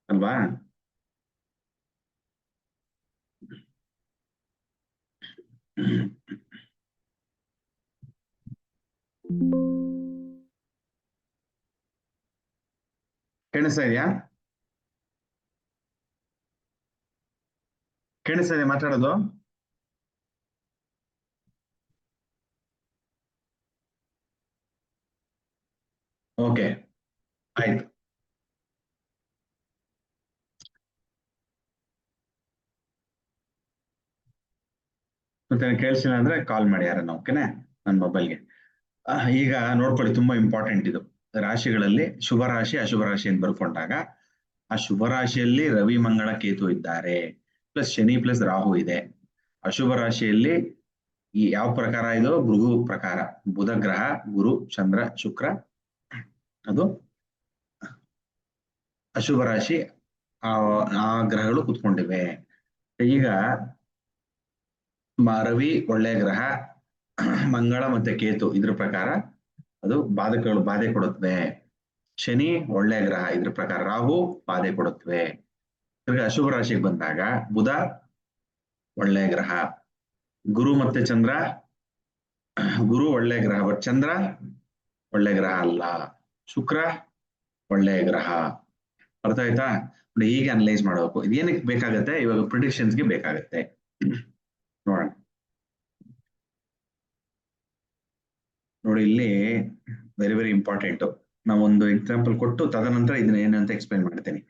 ಅಲ್ವಾ? ಕೇಳಿಸ್ತಾ ಇದೆಯಾ? ಕೇಳಿಸ್ತಾ ಇದೆ ಮಾತಾಡೋದು? ಓಕೆ, ಆಯ್ತು. ಮತ್ತೆ ಕೇಳಿಸಿಲ್ಲ ಅಂದ್ರೆ ಕಾಲ್ ಮಾಡಿ ಯಾರನ್ನ, ಓಕೆನಾ? ನನ್ನ ಮೊಬೈಲ್ಗೆ. ಈಗ ನೋಡ್ಕೊಳ್ಳಿ, ತುಂಬಾ ಇಂಪಾರ್ಟೆಂಟ್ ಇದು. ರಾಶಿಗಳಲ್ಲಿ ಶುಭ ರಾಶಿ ಅಶುಭ ರಾಶಿ ಅಂತ ಬರ್ಕೊಂಡಾಗ, ಆ ಶುಭ ರಾಶಿಯಲ್ಲಿ ರವಿ ಮಂಗಳ ಕೇತು ಇದ್ದಾರೆ, ಪ್ಲಸ್ ಶನಿ ಪ್ಲಸ್ ರಾಹು ಇದೆ. ಅಶುಭ ರಾಶಿಯಲ್ಲಿ ಈ ಯಾವ ಪ್ರಕಾರ ಇದು? ಭೃಗು ಪ್ರಕಾರ, ಬುಧ ಗ್ರಹ, ಗುರು, ಚಂದ್ರ, ಶುಕ್ರ, ಅದು ಅಶುಭ ರಾಶಿ. ಆ ಆ ಗ್ರಹಗಳು ಕುತ್ಕೊಂಡಿವೆ. ಈಗ ರವಿ ಒಳ್ಳೆಯ ಗ್ರಹ, ಮಂಗಳ ಮತ್ತೆ ಕೇತು ಇದ್ರ ಪ್ರಕಾರ ಅದು ಬಾಧಕಗಳು ಬಾಧೆ ಕೊಡುತ್ತವೆ. ಶನಿ ಒಳ್ಳೆಯ ಗ್ರಹ, ಇದ್ರ ಪ್ರಕಾರ ರಾಹು ಬಾಧೆ ಕೊಡುತ್ತವೆ. ತಿರ್ಗಿ ಅಶುಭ ರಾಶಿಗೆ ಬಂದಾಗ ಬುಧ ಒಳ್ಳೆಯ ಗ್ರಹ, ಗುರು ಮತ್ತೆ ಚಂದ್ರ, ಗುರು ಒಳ್ಳೆಯ ಗ್ರಹ ಬಟ್ ಚಂದ್ರ ಒಳ್ಳೆಯ ಗ್ರಹ ಅಲ್ಲ, ಶುಕ್ರ ಒಳ್ಳೆಯ ಗ್ರಹ. ಅರ್ಥ ಆಯ್ತಾ? ನೋಡಿ, ಹೀಗೆ ಅನಲೈಸ್ ಮಾಡಬೇಕು. ಇದೇನಕ್ಕೆ ಬೇಕಾಗತ್ತೆ? ಇವಾಗ ಪ್ರಿಡಿಕ್ಷನ್ಸ್ಗೆ ಬೇಕಾಗತ್ತೆ. ನೋಡೋಣ ನೋಡಿ, ಇಲ್ಲಿ ವೆರಿ ವೆರಿ ಇಂಪಾರ್ಟೆಂಟ್. ನಾವೊಂದು ಎಕ್ಸಾಂಪಲ್ ಕೊಟ್ಟು ತದನಂತರ ಇದನ್ನ ಏನಂತ ಎಕ್ಸ್ಪ್ಲೈನ್ ಮಾಡ್ತೀನಿ.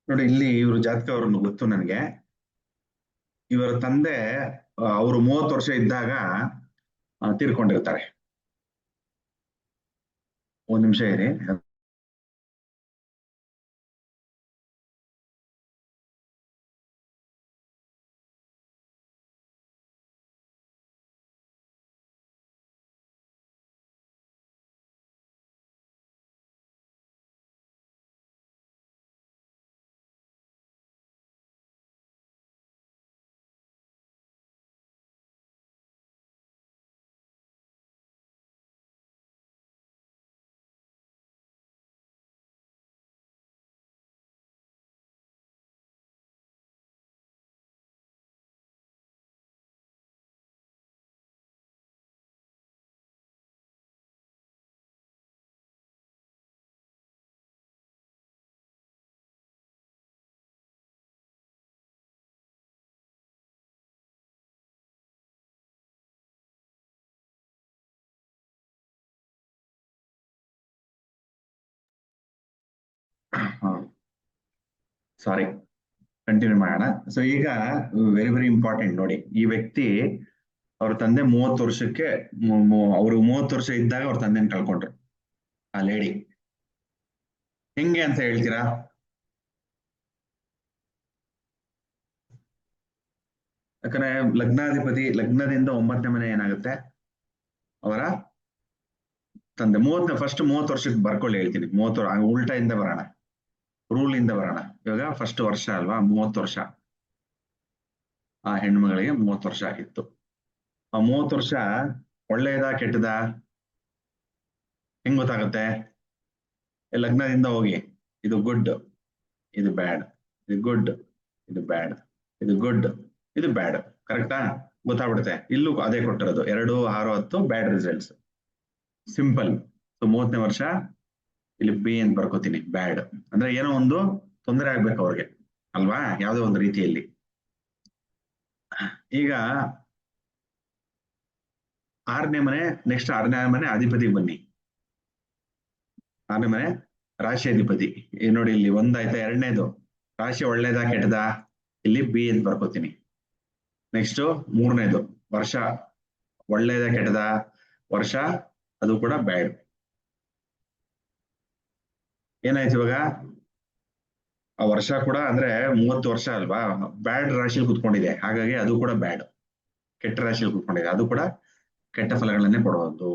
ನೋಡಿ, ಇಲ್ಲಿ ಇವರು ಜಾತಕ ಅವರನ್ನು ಗೊತ್ತು ನನಗೆ. ಇವರ ತಂದೆ ಅವರು 30 ವರ್ಷ ಇದ್ದಾಗ ತೀರ್ಕೊಂಡಿರ್ತಾರೆ. ಒಂದ್ ನಿಮಿಷ ಇರಿ. ಸಾರಿ, ಕಂಟಿನ್ಯೂ ಮಾಡೋಣ. ಸೊ ಈಗ ವೆರಿ ವೆರಿ ಇಂಪಾರ್ಟೆಂಟ್ ನೋಡಿ, ಈ ವ್ಯಕ್ತಿ ಅವ್ರ ತಂದೆ 30 ವರ್ಷಕ್ಕೆ ಅವ್ರು 30 ವರ್ಷ ಇದ್ದಾಗ ಅವ್ರ ತಂದೆನ ಕಳ್ಕೊಂಡ್ರು. ಆ ಲೇಡಿ ಹೆಂಗೆ ಅಂತ ಹೇಳ್ತೀರಾ? ಯಾಕಂದ್ರೆ ಲಗ್ನಾಧಿಪತಿ, ಲಗ್ನದಿಂದ 9ನೇ ಮನೆ ಏನಾಗುತ್ತೆ? ಅವರ ತಂದೆ. ಫಸ್ಟ್ 30 ವರ್ಷಕ್ಕೆ ಬರ್ಕೊಳ್ಳಿ, ಹೇಳ್ತೀನಿ. 30 ಉಲ್ಟಾ ಇಂದ ಬರೋಣ, ರೂಲ್ ಇಂದ ಬರೋಣ. ಇವಾಗ ಫಸ್ಟ್ ವರ್ಷ ಅಲ್ವಾ, 30 ವರ್ಷ. ಆ ಹೆಣ್ಮಗಳಿಗೆ 30 ವರ್ಷ ಆಗಿತ್ತು. ಆ 30 ವರ್ಷ ಒಳ್ಳೆಯದಾ ಕೆಟ್ಟದಾ ಹೆಂಗ್ ಗೊತ್ತಾಗುತ್ತೆ? ಲಗ್ನದಿಂದ ಹೋಗಿ, ಇದು ಗುಡ್, ಇದು ಬ್ಯಾಡ್, ಇದು ಗುಡ್, ಇದು ಬ್ಯಾಡ್, ಇದು ಗುಡ್, ಇದು ಬ್ಯಾಡ್, ಕರೆಕ್ಟಾ? ಗೊತ್ತಾಗ್ಬಿಡುತ್ತೆ. ಇಲ್ಲೂ ಅದೇ ಕೊಟ್ಟಿರೋದು, 2, 6, 10 ಬ್ಯಾಡ್ ರಿಸಲ್ಟ್ಸ್. ಸಿಂಪಲ್. ಸೊ 30ನೇ ವರ್ಷ ಇಲ್ಲಿ ಬಿ ಅಂತ ಬರ್ಕೋತೀನಿ, ಬ್ಯಾಡ್. ಅಂದ್ರೆ ಏನೋ ಒಂದು ತೊಂದರೆ ಆಗ್ಬೇಕು ಅವ್ರಿಗೆ ಅಲ್ವಾ, ಯಾವ್ದೋ ಒಂದು ರೀತಿಯಲ್ಲಿ. ಈಗ 6ನೇ ಮನೆ, ನೆಕ್ಸ್ಟ್ 6ನೇ ಮನೆ ಅಧಿಪತಿಗೆ ಬನ್ನಿ. 6ನೇ ಮನೆ ರಾಶಿ ಅಧಿಪತಿ. ನೋಡಿ ಇಲ್ಲಿ 1 ಆಯ್ತಾ, 2ನೇದು ರಾಶಿ ಒಳ್ಳೇದಾ ಕೆಟ್ಟದಾ? ಇಲ್ಲಿ ಬಿ ಅಂತ ಬರ್ಕೋತೀನಿ. ನೆಕ್ಸ್ಟ್ 3ನೇದು ವರ್ಷ ಒಳ್ಳೇದಾ ಕೆಟ್ಟದಾ? ವರ್ಷ ಅದು ಕೂಡ ಬ್ಯಾಡ್. ಏನಾಯ್ತು ಇವಾಗ? ಆ ವರ್ಷ ಕೂಡ ಅಂದ್ರೆ 30 ವರ್ಷ ಅಲ್ವಾ, ಬ್ಯಾಡ್ ರಾಶಿಯಲ್ಲಿ ಕುತ್ಕೊಂಡಿದೆ, ಹಾಗಾಗಿ ಅದು ಕೂಡ ಬ್ಯಾಡ್, ಕೆಟ್ಟ ರಾಶಿಯಲ್ಲಿ ಕುತ್ಕೊಂಡಿದೆ, ಅದು ಕೂಡ ಕೆಟ್ಟ ಫಲಗಳನ್ನೇ ಕೊಡುವುದು.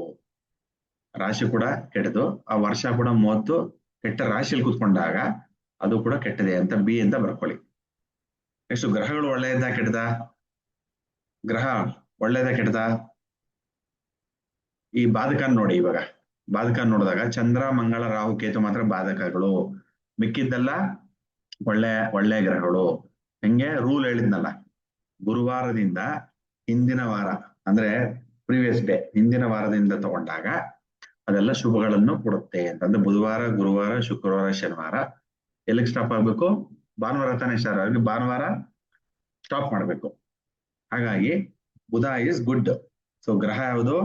ರಾಶಿ ಕೂಡ ಕೆಟ್ಟದು, ಆ ವರ್ಷ ಕೂಡ 30 ಕೆಟ್ಟ ರಾಶಿಯಲ್ಲಿ ಕುತ್ಕೊಂಡಾಗ ಅದು ಕೂಡ ಕೆಟ್ಟದೆ ಅಂತ ಬಿ ಅಂತ ಬರ್ಕೊಳ್ಳಿ. ನೆಕ್ಸ್ಟ್ ಗ್ರಹಗಳು ಒಳ್ಳೆಯದಾ ಕೆಟ್ಟದಾ? ಗ್ರಹ ಒಳ್ಳೇದಾ ಕೆಟ್ಟದಾ? ಈ ಬಾಧಕನ್ ನೋಡಿ. ಇವಾಗ ಬಾಧಕನ್ ನೋಡಿದಾಗ ಚಂದ್ರ, ಮಂಗಳ, ರಾಹು, ಕೇತು ಮಾತ್ರ ಬಾಧಕಗಳು, ಮಿಕ್ಕಿದ್ದೆಲ್ಲ ಒಳ್ಳೆ ಗ್ರಹಗಳು. ಹೆಂಗೆ ರೂಲ್ ಹೇಳಿದ್ನಲ್ಲ, ಗುರುವಾರದಿಂದ ಹಿಂದಿನ ವಾರ ಅಂದ್ರೆ ಪ್ರೀವಿಯಸ್ ಡೇ, ಹಿಂದಿನ ವಾರದಿಂದ ತಗೊಂಡಾಗ ಅದೆಲ್ಲ ಶುಭಗಳನ್ನು ಕೊಡುತ್ತೆ ಅಂತಂದ್ರೆ ಬುಧವಾರ, ಗುರುವಾರ, ಶುಕ್ರವಾರ, ಶನಿವಾರ ಎಲ್ಲಿಗೆ ಸ್ಟಾಪ್ ಆಗ್ಬೇಕು? ಭಾನುವಾರ ತಾನೇ ಸ್ಟಾರ್ಟ್ ಆಗಿ, ಭಾನುವಾರ ಸ್ಟಾಪ್ ಮಾಡ್ಬೇಕು. ಹಾಗಾಗಿ ಬುಧ ಇಸ್ ಗುಡ್. ಸೊ ಗ್ರಹ ಯಾವುದು?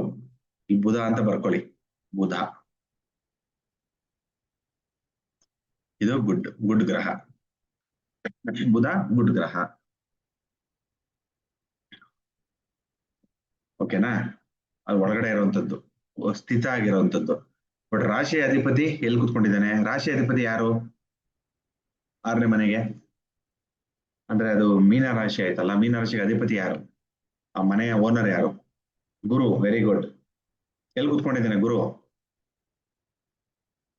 ಈ ಬುಧ ಅಂತ ಬರ್ಕೊಳ್ಳಿ, ಬುಧ ಇದು ಗುಡ್ ಗ್ರಹ. ಬುಧ ಗುಡ್ ಗ್ರಹ, ಓಕೆನಾ? ಅದು ಒಳಗಡೆ ಇರುವಂತದ್ದು, ಸ್ಥಿತ ಆಗಿರುವಂತದ್ದು. ಬಟ್ ರಾಶಿ ಅಧಿಪತಿ ಎಲ್ಲಿ ಕುತ್ಕೊಂಡಿದ್ದಾನೆ? ರಾಶಿ ಅಧಿಪತಿ ಯಾರು? 6ನೇ ಮನೆಗೆ, ಅಂದ್ರೆ ಅದು ಮೀನ ರಾಶಿ ಆಯ್ತಲ್ಲ. ಮೀನ ರಾಶಿಗೆ ಅಧಿಪತಿ ಯಾರು? ಆ ಮನೆಯ ಓನರ್ ಯಾರು? ಗುರು. Very good. ಎಲ್ಲಿ ಕುತ್ಕೊಂಡಿದ್ದಾನೆ ಗುರು?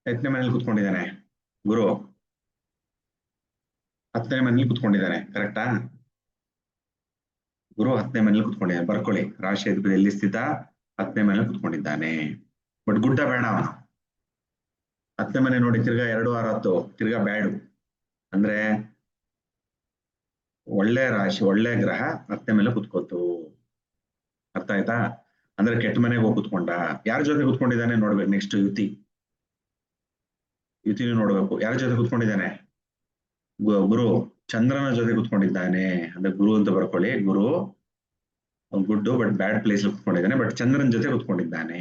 8ನೇ ಮನೇಲಿ ಕುತ್ಕೊಂಡಿದ್ದಾನೆ ಗುರು. 10ನೇ ಮನೇಲಿ ಕುತ್ಕೊಂಡಿದ್ದಾನೆ, ಕರೆಕ್ಟಾ? ಗುರು 10ನೇ ಮನೇಲಿ ಕುತ್ಕೊಂಡಿದ್ದಾನೆ, ಬರ್ಕೊಳ್ಳಿ. ರಾಶಿ ಅಧಿಪತಿ ಎಲ್ಲಿ ಸ್ಥಿತ? 10ನೇ ಮನೇಲಿ ಕುತ್ಕೊಂಡಿದ್ದಾನೆ. ಬಟ್ ಗುಡ್ಡ ಬೇಡ ಅವನು. 10ನೇ ಮನೆ ನೋಡಿ, ತಿರ್ಗಾ 2, 6, 10 ತಿರ್ಗಾ ಬ್ಯಾಡು. ಅಂದ್ರೆ ಒಳ್ಳೆ ರಾಶಿ, ಒಳ್ಳೆ ಗ್ರಹ 10ನೇ ಮೇಲೆ ಕುತ್ಕೋತು. ಅರ್ಥ ಆಯ್ತಾ? ಅಂದ್ರೆ ಕೆಟ್ಟ ಮನೆಗೆ ಹೋಗಿ ಕುತ್ಕೊಂಡ. ಯಾರ ಜೊತೆ ಕುತ್ಕೊಂಡಿದ್ದಾನೆ ನೋಡ್ಬೇಕು. ನೆಕ್ಸ್ಟ್ ಯುತಿನೂ ನೋಡ್ಬೇಕು. ಯಾರ ಜೊತೆ ಕುತ್ಕೊಂಡಿದ್ದಾನೆ? ಗುರು ಚಂದ್ರನ ಜೊತೆ ಕುತ್ಕೊಂಡಿದ್ದಾನೆ. ಅಂದ್ರೆ ಗುರು ಅಂತ ಬರ್ಕೊಳ್ಳಿ. Guru good but bad place ಕುತ್ಕೊಂಡಿದ್ದಾನೆ, ಬಟ್ ಚಂದ್ರನ ಜೊತೆ ಕುತ್ಕೊಂಡಿದ್ದಾನೆ.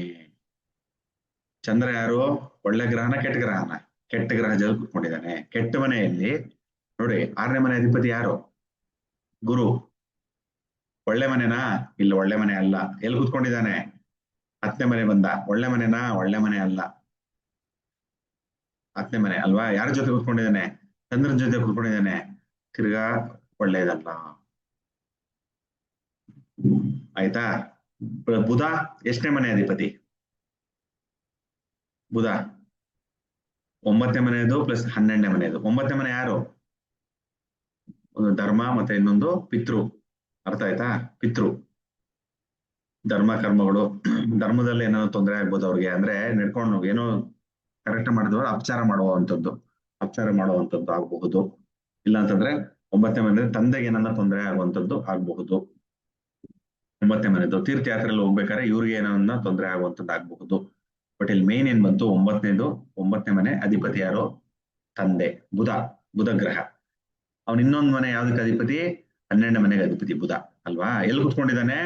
ಚಂದ್ರ ಯಾರು? ಒಳ್ಳೆ ಗ್ರಹನ ಕೆಟ್ಟ ಗ್ರಹನ? ಕೆಟ್ಟ ಗ್ರಹ ಜೊತೆ ಕುತ್ಕೊಂಡಿದ್ದಾನೆ. ಕೆಟ್ಟ ಮನೆಯಲ್ಲಿ ನೋಡಿ, 6ನೇ ಮನೆ ಅಧಿಪತಿ ಯಾರು? ಗುರು. ಒಳ್ಳೆ ಮನೆನಾ? ಇಲ್ಲ, ಒಳ್ಳೆ ಮನೆ ಅಲ್ಲ. ಎಲ್ಲಿ ಕುತ್ಕೊಂಡಿದ್ದಾನೆ? 10ನೇ ಮನೆ ಬಂದ. ಒಳ್ಳೆ ಮನೆನಾ? ಒಳ್ಳೆ ಮನೆ ಅಲ್ಲ, 10ನೇ ಮನೆ ಅಲ್ವಾ. ಯಾರ ಜೊತೆ ಕುತ್ಕೊಂಡಿದ್ದಾನೆ? ಚಂದ್ರನ ಜೊತೆ ಕುತ್ಕೊಂಡಿದ್ದಾನೆ, ತಿರ್ಗಾ ಒಳ್ಳೇದಲ್ಲ. ಆಯ್ತಾ? ಬುಧ ಎಷ್ಟನೇ ಮನೆ ಅಧಿಪತಿ? ಬುಧ 9ನೇ ಮನೆಯದು ಪ್ಲಸ್ 12ನೇ ಮನೆಯದು. 9ನೇ ಮನೆ ಯಾರು? ಒಂದು ಧರ್ಮ, ಮತ್ತೆ ಇನ್ನೊಂದು ಪಿತೃ. ಅರ್ಥ ಆಯ್ತಾ? ಪಿತೃ, ಧರ್ಮ, ಕರ್ಮಗಳು. ಧರ್ಮದಲ್ಲಿ ಏನೋ ತೊಂದರೆ ಆಗ್ಬೋದು ಅವ್ರಿಗೆ, ಅಂದ್ರೆ ನಡ್ಕೊಂಡು ಏನೋ ಕರೆಕ್ಟ್ ಮಾಡಿದವರು ಅಪಚಾರ ಮಾಡುವಂತದ್ದು ಆಗಬಹುದು. ಇಲ್ಲ ಅಂತಂದ್ರೆ 9ನೇ ಮನೆ ತಂದೆಗೆ ಏನನ್ನ ತೊಂದರೆ ಆಗುವಂತದ್ದು ಆಗಬಹುದು. 9ನೇ ಮನೆದು ತೀರ್ಥಯಾತ್ರೆಯಲ್ಲಿ ಹೋಗ್ಬೇಕಾದ್ರೆ ಇವ್ರಿಗೆ ಏನನ್ನ ತೊಂದರೆ ಆಗುವಂತದ್ದು ಆಗಬಹುದು. ಬಟ್ ಇಲ್ಲಿ ಮೇನ್ ಏನ್ ಬಂತು? 9ನೇ ಮನೆ ಅಧಿಪತಿ ಯಾರು? ತಂದೆ, ಬುಧ. ಬುಧ ಗ್ರಹ. ಅವನ್ ಇನ್ನೊಂದು ಮನೆ ಯಾವ್ದಕ್ಕೆ ಅಧಿಪತಿ? 12ನೇ ಮನೆಗೆ ಅಧಿಪತಿ ಬುಧ ಅಲ್ವಾ. ಎಲ್ಲಿ ಕುತ್ಕೊಂಡಿದ್ದಾನೆ?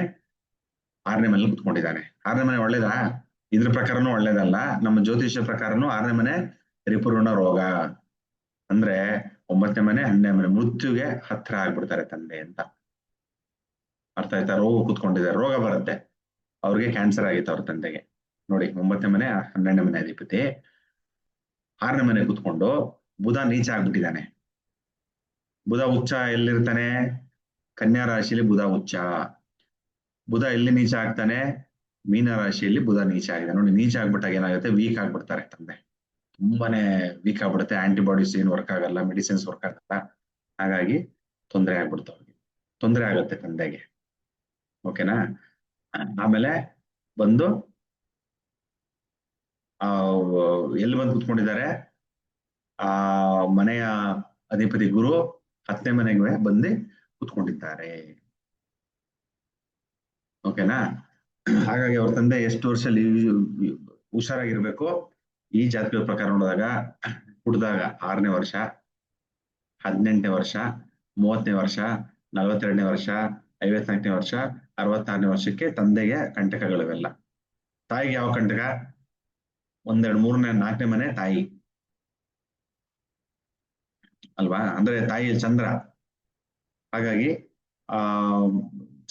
6ನೇ ಮನೇಲಿ ಕುತ್ಕೊಂಡಿದ್ದಾನೆ. 6ನೇ ಮನೆ ಒಳ್ಳೇದಾ? ಇದ್ರ ಪ್ರಕಾರನೂ ಒಳ್ಳೇದಲ್ಲ. ನಮ್ಮ ಜ್ಯೋತಿಷ್ಯ ಪ್ರಕಾರನು 6ನೇ ಮನೆ ರಿಪೂರ್ಣ ರೋಗ. ಅಂದ್ರೆ 9ನೇ ಮನೆ 12ನೇ ಮನೆ ಮೃತ್ಯುಗೆ ಹತ್ರ ಆಗ್ಬಿಡ್ತಾರೆ ತಂದೆ ಅಂತ ಅರ್ಥ ಆಯ್ತಾ. ರೋಗ ಕೂತ್ಕೊಂಡಿದ್ದಾರೆ, ರೋಗ ಬರುತ್ತೆ. ಅವ್ರಿಗೆ ಕ್ಯಾನ್ಸರ್ ಆಗಿತ್ತು ಅವ್ರ ತಂದೆಗೆ. ನೋಡಿ 9ನೇ ಮನೆ 12ನೇ ಮನೆ ಅಧಿಪತಿ 6ನೇ ಮನೆ ಕೂತ್ಕೊಂಡು ಬುಧ ನೀಚ ಆಗ್ಬಿಟ್ಟಿದ್ದಾನೆ. ಬುಧ ಉಚ್ಚ ಎಲ್ಲಿರ್ತಾನೆ? ಕನ್ಯಾ ರಾಶಿಯಲ್ಲಿ ಬುಧ ಉಚ್ಚ. ಬುಧ ಎಲ್ಲಿ ನೀಚ ಆಗ್ತಾನೆ? ಮೀನ ರಾಶಿಯಲ್ಲಿ ಬುಧ ನೀಚ ಆಗಿದೆ. ನೋಡಿ, ನೀಚ ಆಗ್ಬಿಟ್ಟಾಗ ಏನಾಗುತ್ತೆ? ವೀಕ್ ಆಗ್ಬಿಡ್ತಾರೆ ತಂದೆ, ತುಂಬಾನೇ ವೀಕ್ ಆಗ್ಬಿಡುತ್ತೆ. ಆಂಟಿಬಾಡೀಸ್ ಏನು ವರ್ಕ್ ಆಗಲ್ಲ, ಮೆಡಿಸಿನ್ಸ್ ವರ್ಕ್ ಆಗಲ್ಲ. ಹಾಗಾಗಿ ತೊಂದರೆ ಆಗ್ಬಿಡ್ತು ಅವ್ರಿಗೆ, ತೊಂದರೆ ಆಗುತ್ತೆ ತಂದೆಗೆ. ಓಕೆನಾ. ಆಮೇಲೆ ಬಂದು ಆ ಎಲ್ಲಿ ಬಂದು ಕುತ್ಕೊಂಡಿದ್ದಾರೆ? ಆ ಮನೆಯ ಅಧಿಪತಿ ಗುರು 10ನೇ ಮನೆಗೆ ಬಂದು ಕುತ್ಕೊಂಡಿದ್ದಾರೆ. ಓಕೆನಾ. ಹಾಗಾಗಿ ಅವ್ರ ತಂದೆ ಎಷ್ಟು ವರ್ಷ ಹುಷಾರಾಗಿರ್ಬೇಕು? ಈ ಜಾತಕದ ಪ್ರಕಾರ ನೋಡಿದಾಗ ಹುಟ್ಟಿದಾಗ 6ನೇ ವರ್ಷ, 18ನೇ ವರ್ಷ, 30ನೇ ವರ್ಷ, 42ನೇ ವರ್ಷ, 54ನೇ ವರ್ಷ, 66ನೇ ವರ್ಷಕ್ಕೆ ತಂದೆಗೆ ಕಂಟಕಗಳಿವೆಲ್ಲ. ತಾಯಿಗೆ ಯಾವ ಕಂಟಕ? 1, 2, 3ನೇ 4ನೇ ಮನೆ ತಾಯಿ ಅಲ್ವಾ? ಅಂದ್ರೆ ತಾಯಿಯ ಚಂದ್ರ. ಹಾಗಾಗಿ ಆ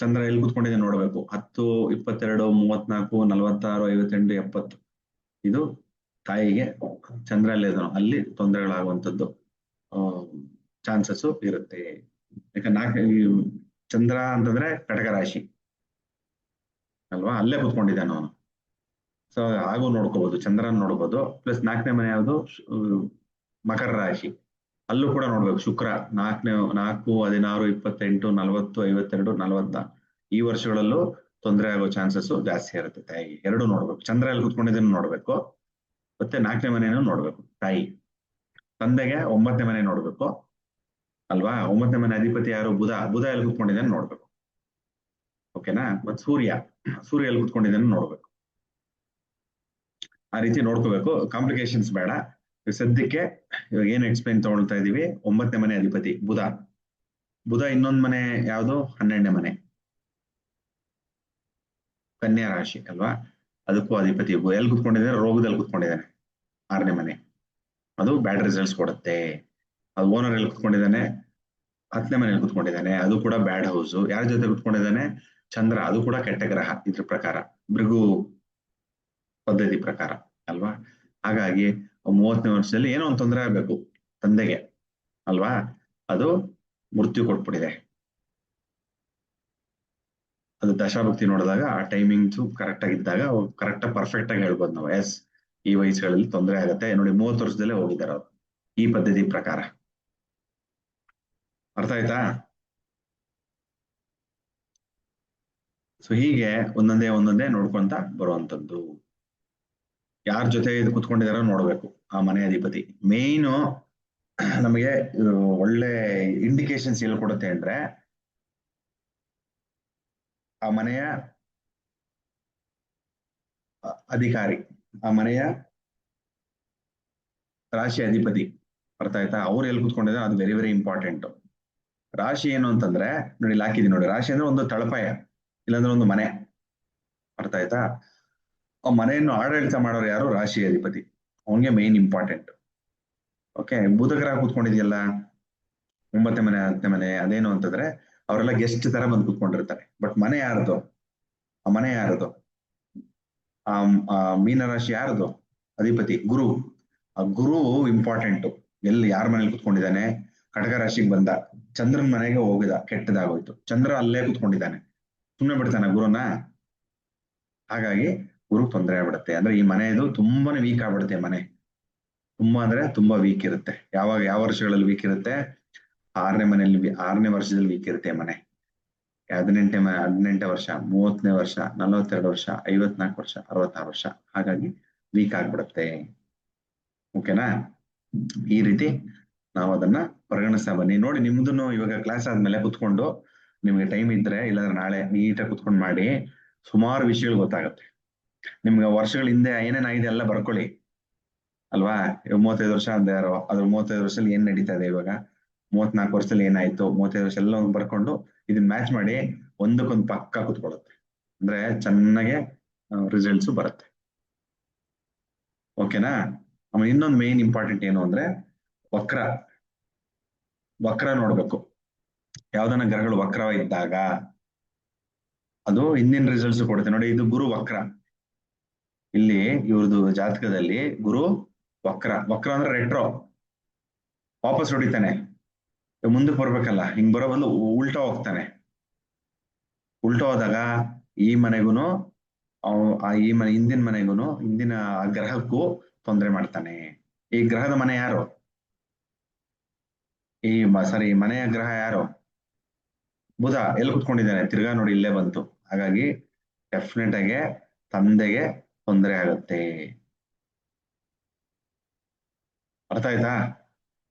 ಚಂದ್ರ ಎಲ್ಲಿ ಕುತ್ಕೊಂಡಿದೆ ನೋಡ್ಬೇಕು. 10, 22, 34, 46, 58, 70 ಇದು ತಾಯಿಗೆ ಚಂದ್ರ ಅಲ್ಲಿ ತೊಂದರೆಗಳಾಗುವಂಥದ್ದು ಚಾನ್ಸಸ್ ಇರುತ್ತೆ. ಯಾಕಂದ್ರೆ ಚಂದ್ರ ಅಂತಂದ್ರೆ ಕಟಕ ರಾಶಿ ಅಲ್ವಾ, ಅಲ್ಲೇ ಕುತ್ಕೊಂಡಿದ್ದಾನೆ ಅವನು. ಸೊ ಹಾಗೂ ನೋಡ್ಕೋಬಹುದು, ಚಂದ್ರನ್ ನೋಡ್ಬೋದು. ಪ್ಲಸ್ 4ನೇ ಮನೆ ಯಾವುದು? ಮಕರ ರಾಶಿ, ಅಲ್ಲೂ ಕೂಡ ನೋಡ್ಬೇಕು. ಶುಕ್ರ 4, 16, 28, 40, 52, 44 ಈ ವರ್ಷಗಳಲ್ಲೂ ತೊಂದರೆ ಆಗೋ ಚಾನ್ಸಸ್ ಜಾಸ್ತಿ ಇರುತ್ತೆ ತಾಯಿಗೆ. ಎರಡು ನೋಡ್ಬೇಕು, ಚಂದ್ರ ಎಲ್ಲಿ ಕುತ್ಕೊಂಡಿದ್ದನ್ನು ನೋಡ್ಬೇಕು, ಮತ್ತೆ 4ನೇ ಮನೆಯನ್ನು ನೋಡ್ಬೇಕು ತಾಯಿ. ತಂದೆಗೆ 9ನೇ ಮನೆ ನೋಡ್ಬೇಕು ಅಲ್ವಾ. 9ನೇ ಮನೆ ಅಧಿಪತಿ ಯಾರು? ಬುಧ. ಬುಧ ಎಲ್ಲಿ ಕುತ್ಕೊಂಡಿದ್ದಾನೆ ನೋಡ್ಬೇಕು. ಓಕೆನಾ. ಮತ್ತೆ ಸೂರ್ಯ ಎಲ್ಲಿ ಕುತ್ಕೊಂಡಿದ್ದಾನೆ ನೋಡ್ಬೇಕು. ಆ ರೀತಿ ನೋಡ್ಕೋಬೇಕು, ಕಾಂಪ್ಲಿಕೇಶನ್ಸ್ ಬೇಡ. ಸದ್ಯಕ್ಕೆ ಇವಾಗ ಏನ್ ಎಕ್ಸ್ಪ್ಲೈನ್ ತಗೊಳ್ತಾ ಇದೀವಿ? 9ನೇ ಮನೆ ಅಧಿಪತಿ ಬುಧ. ಬುಧ ಇನ್ನೊಂದು ಮನೆ ಯಾವುದು? 12ನೇ ಮನೆ ಕನ್ಯಾ ರಾಶಿ ಅಲ್ವಾ, ಅದಕ್ಕೂ ಅಧಿಪತಿ ಎಲ್ಲಿ ಕುತ್ಕೊಂಡಿದ್ದಾನೆ? ರೋಗದಲ್ಲಿ ಕುತ್ಕೊಂಡಿದ್ದಾನೆ 6ನೇ ಮನೆ. ಅದು ಬ್ಯಾಡ್ ರಿಸಲ್ಟ್ಸ್ ಕೊಡುತ್ತೆ. ಅದು ಓನರ್ ಎಲ್ಲಿ ಕುತ್ಕೊಂಡಿದ್ದಾನೆ? 10ನೇ ಮನೆಯಲ್ಲಿ ಕುತ್ಕೊಂಡಿದ್ದಾನೆ, ಅದು ಕೂಡ ಬ್ಯಾಡ್ ಹೌಸ್. ಯಾರ ಜೊತೆ ಕುತ್ಕೊಂಡಿದ್ದಾನೆ? ಚಂದ್ರ, ಅದು ಕೂಡ ಕೆಟ್ಟ ಗ್ರಹ ಇದ್ರ ಪ್ರಕಾರ, ಭೃಗು ಪದ್ಧತಿ ಪ್ರಕಾರ ಅಲ್ವಾ. ಹಾಗಾಗಿ 30ನೇ ವರ್ಷದಲ್ಲಿ ಏನೋ ಒಂದು ತೊಂದರೆ ಆಗ್ಬೇಕು ತಂದೆಗೆ ಅಲ್ವಾ, ಅದು ಮೃತ್ಯು ಕೊಟ್ಬಿಟ್ಟಿದೆ. ಅದು ದಶಾಭಕ್ತಿ ನೋಡಿದಾಗ ಆ ಟೈಮಿಂಗ್ಸ್ ಕರೆಕ್ಟ್ ಆಗಿದ್ದಾಗ ಕರೆಕ್ಟ್ ಪರ್ಫೆಕ್ಟ್ ಆಗಿ ಹೇಳ್ಬೋದು ನಾವು, ಎಸ್ ಈ ವಯಸ್ಸುಗಳಲ್ಲಿ ತೊಂದರೆ ಆಗುತ್ತೆ. ನೋಡಿ 30 ವರ್ಷದಲ್ಲೇ ಹೋಗಿದ್ದಾರೆ ಅವರು ಈ ಪದ್ಧತಿ ಪ್ರಕಾರ. ಅರ್ಥ ಆಯ್ತಾ? ಸೊ ಹೀಗೆ ಒಂದೊಂದೇ ನೋಡ್ಕೊಂತ ಬರುವಂತದ್ದು. ಯಾರ ಜೊತೆ ಇದು ಕುತ್ಕೊಂಡಿದಾರೋ ನೋಡ್ಬೇಕು ಆ ಮನೆ ಅಧಿಪತಿ. ಮೇಯ್ನು ನಮಗೆ ಒಳ್ಳೆ ಇಂಡಿಕೇಶನ್ಸ್ ಎಲ್ಲಿ ಕೊಡುತ್ತೆ ಅಂದ್ರೆ ಆ ಮನೆಯ ಅಧಿಕಾರಿ, ಆ ಮನೆಯ ರಾಶಿ ಅಧಿಪತಿ. ಅರ್ಥ ಆಯ್ತಾ? ಅವ್ರು ಎಲ್ಲಿ ಕುತ್ಕೊಂಡಿದ್ದಾರೆ ಅದು ವೆರಿ ವೆರಿ ಇಂಪಾರ್ಟೆಂಟ್. ರಾಶಿ ಏನು ಅಂತಂದ್ರೆ ನೋಡಿ, ಇಲ್ಲಿ ಹಾಕಿದೀನಿ ನೋಡಿ. ರಾಶಿ ಅಂದ್ರೆ ಒಂದು ತಳಪಾಯ, ಇಲ್ಲಾಂದ್ರೆ ಒಂದು ಮನೆ. ಅರ್ಥ ಆಯ್ತಾ? ಆ ಮನೆಯನ್ನು ಆಡಳಿತ ಮಾಡೋರು ಯಾರು? ರಾಶಿ ಅಧಿಪತಿ, ಅವನಿಗೆ ಮೇನ್ ಇಂಪಾರ್ಟೆಂಟ್. ಓಕೆ. ಬುಧ ಗ್ರಹ ಕೂತ್ಕೊಂಡಿದೆಯಲ್ಲ 9ನೇ ಮನೆ 10ನೇ ಮನೆ, ಅದೇನು ಅಂತಂದ್ರೆ ಅವರೆಲ್ಲ ಗೆಸ್ಟ್ ತರ ಬಂದು ಕೂತ್ಕೊಂಡಿರ್ತಾರೆ. ಬಟ್ ಮನೆ ಯಾರದು? ಆ ಮನೆ ಯಾರದು? ಆ ಮೀನರಾಶಿ ಯಾರದು? ಅಧಿಪತಿ ಗುರು. ಆ ಗುರು ಇಂಪಾರ್ಟೆಂಟ್. ಎಲ್ಲಿ ಯಾರ ಮನೇಲಿ ಕುತ್ಕೊಂಡಿದ್ದಾನೆ? ಕಟಕ ರಾಶಿಗೆ ಬಂದ, ಚಂದ್ರನ್ ಮನೆಗೆ ಹೋಗಿದ, ಕೆಟ್ಟದಾಗೋಯ್ತು. ಚಂದ್ರ ಅಲ್ಲೇ ಕುತ್ಕೊಂಡಿದ್ದಾನೆ, ಸುಮ್ಮನೆ ಬಿಡ್ತಾನೆ ಗುರುನ? ಹಾಗಾಗಿ ಗುರು ತೊಂದರೆ ಆಗ್ಬಿಡುತ್ತೆ. ಅಂದ್ರೆ ಈ ಮನೆಯದು ತುಂಬಾನೇ ವೀಕ್ ಆಗ್ಬಿಡುತ್ತೆ ಮನೆ. ತುಂಬಾ ಅಂದ್ರೆ ತುಂಬಾ ವೀಕ್ ಇರುತ್ತೆ. ಯಾವ ವರ್ಷಗಳಲ್ಲಿ ವೀಕ್ ಇರುತ್ತೆ? 6ನೇ ವರ್ಷದಲ್ಲಿ ವೀಕ್ ಇರುತ್ತೆ ಮನೆ. 18ನೇ ವರ್ಷ, 30ನೇ ವರ್ಷ, 42 ವರ್ಷ, 54 ವರ್ಷ, 66 ವರ್ಷ. ಹಾಗಾಗಿ ವೀಕ್ ಆಗ್ಬಿಡುತ್ತೆ. ಓಕೆನಾ. ಈ ರೀತಿ ನಾವು ಅದನ್ನ ಪರಿಗಣಿಸ್ತಾ ಬನ್ನಿ. ನೋಡಿ, ನಿಮ್ದು ಇವಾಗ ಕ್ಲಾಸ್ ಆದ್ಮೇಲೆ ಕುತ್ಕೊಂಡು ನಿಮ್ಗೆ ಟೈಮ್ ಇದ್ರೆ, ಇಲ್ಲಾಂದ್ರೆ ನಾಳೆ ನೀಟಾಗಿ ಕುತ್ಕೊಂಡು ಮಾಡಿ, ಸುಮಾರು ವಿಷಯಗಳು ಗೊತ್ತಾಗುತ್ತೆ ನಿಮ್ಗೆ. ವರ್ಷಗಳ ಹಿಂದೆ ಏನೇನಾಗಿದೆ ಎಲ್ಲ ಬರ್ಕೊಳ್ಳಿ ಅಲ್ವಾ. 35 ವರ್ಷ ಅಂದ ಯಾರೋ, ಅದ್ರ 35 ವರ್ಷದಲ್ಲಿ ಏನ್ ನಡೀತಾ ಇದೆ ಇವಾಗ, 34 ವರ್ಷದಲ್ಲಿ ಏನಾಯ್ತು, 35 ವರ್ಷ ಎಲ್ಲ ಬರ್ಕೊಂಡು ಇದನ್ನ ಮ್ಯಾಚ್ ಮಾಡಿ ಒಂದಕ್ಕೊಂದು ಪಕ್ಕ ಕುತ್ಕೊಳ್ಳುತ್ತೆ. ಅಂದ್ರೆ ಚೆನ್ನಾಗೆ ರಿಸಲ್ಟ್ಸ್ ಬರುತ್ತೆ. ಓಕೆನಾ. ಆಮೇಲೆ ಇನ್ನೊಂದು ಮೇನ್ ಇಂಪಾರ್ಟೆಂಟ್ ಏನು ಅಂದ್ರೆ ವಕ್ರ ವಕ್ರ ನೋಡ್ಬೇಕು. ಯಾವ್ದನ್ನ ಗ್ರಹಗಳು ವಕ್ರ ಇದ್ದಾಗ ಅದು ಹಿಂದಿನ ರಿಸಲ್ಟ್ಸ್ ಕೊಡುತ್ತೆ. ನೋಡಿ, ಇದು ಗುರು ವಕ್ರ. ಇಲ್ಲಿ ಇವ್ರದ್ದು ಜಾತಕದಲ್ಲಿ ಗುರು ವಕ್ರ. ವಕ್ರ ಅಂದ್ರೆ ರೆಟ್ರೋ, ವಾಪಸ್ ಹೊಡಿತಾನೆ. ಮುಂದಕ್ಕೆ ಬರ್ಬೇಕಲ್ಲ, ಹಿಂಗ್ ಬರೋ ಬಂದು ಉಲ್ಟಾ ಹೋಗ್ತಾನೆ. ಉಲ್ಟಾ ಹೋದಾಗ ಈ ಮನೆಗೂನು ಈ ಮನೆ ಹಿಂದಿನ ಮನೆಗೂನು ಹಿಂದಿನ ಗ್ರಹಕ್ಕೂ ತೊಂದರೆ ಮಾಡ್ತಾನೆ. ಈ ಗ್ರಹದ ಮನೆ ಯಾರು? ಈ ಮನೆಯ ಗ್ರಹ ಯಾರು? ಬುಧ. ಎಲ್ಲಿ ಕುತ್ಕೊಂಡಿದ್ದಾನೆ? ತಿರ್ಗಾ ನೋಡಿ, ಇಲ್ಲೇ ಬಂತು. ಹಾಗಾಗಿ ಡೆಫಿನೆಟ್ ಆಗಿ ತಂದೆಗೆ ತೊಂದರೆ ಆಗುತ್ತೆ. ಅರ್ಥ ಆಯ್ತಾ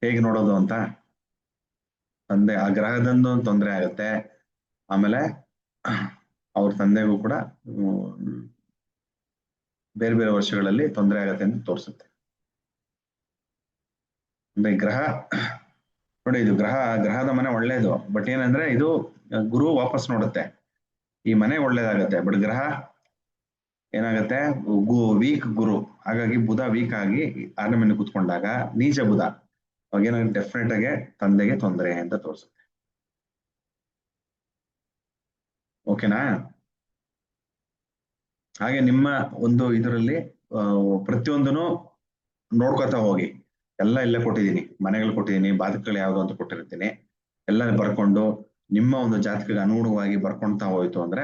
ಹೇಗೆ ನೋಡೋದು ಅಂತ? ತಂದೆ ಆ ಗ್ರಹದಂದು ತೊಂದರೆ ಆಗುತ್ತೆ. ಆಮೇಲೆ ಅವ್ರ ತಂದೆಗೂ ಕೂಡ ಬೇರೆ ಬೇರೆ ವರ್ಷಗಳಲ್ಲಿ ತೊಂದರೆ ಆಗತ್ತೆ ಅಂತ ತೋರಿಸುತ್ತೆ. ಅಂದ್ರೆ ಗ್ರಹ ನೋಡಿ, ಇದು ಗ್ರಹದ ಮನೆ ಒಳ್ಳೇದು. ಬಟ್ ಏನಂದ್ರೆ ಇದು ಗುರು ವಾಪಸ್ ನೋಡುತ್ತೆ. ಈ ಮನೆ ಒಳ್ಳೇದಾಗತ್ತೆ, ಬಟ್ ಗ್ರಹ ಏನಾಗತ್ತೆ? ವೀಕ್ ಗುರು. ಹಾಗಾಗಿ ಬುಧ ವೀಕ್ ಆಗಿ 6ನೇ ಮನೆ ಕುತ್ಕೊಂಡಾಗ ನೀಚ ಬುಧ, ಅವಾಗ ಡೆಫಿನೆಟ್ ಆಗಿ ತಂದೆಗೆ ತೊಂದರೆ ಅಂತ ತೋರಿಸುತ್ತೆ. ಓಕೆನಾ? ಹಾಗೆ ನಿಮ್ಮ ಒಂದು ಇದರಲ್ಲಿ ಪ್ರತಿಯೊಂದನ್ನು ನೋಡ್ಕೊತಾ ಹೋಗಿ. ಎಲ್ಲ ಇಲ್ಲೇ ಕೊಟ್ಟಿದ್ದೀನಿ, ಮನೆಗಳು ಕೊಟ್ಟಿದ್ದೀನಿ, ಬಾಧಕಗಳು ಯಾವ್ದು ಅಂತ ಕೊಟ್ಟಿರ್ತೀನಿ. ಎಲ್ಲ ಬರ್ಕೊಂಡು ನಿಮ್ಮ ಒಂದು ಜಾತಕಕ್ಕೆ ಅನುಗುಣವಾಗಿ ಬರ್ಕೊಂತಾ ಹೋಯ್ತು ಅಂದ್ರೆ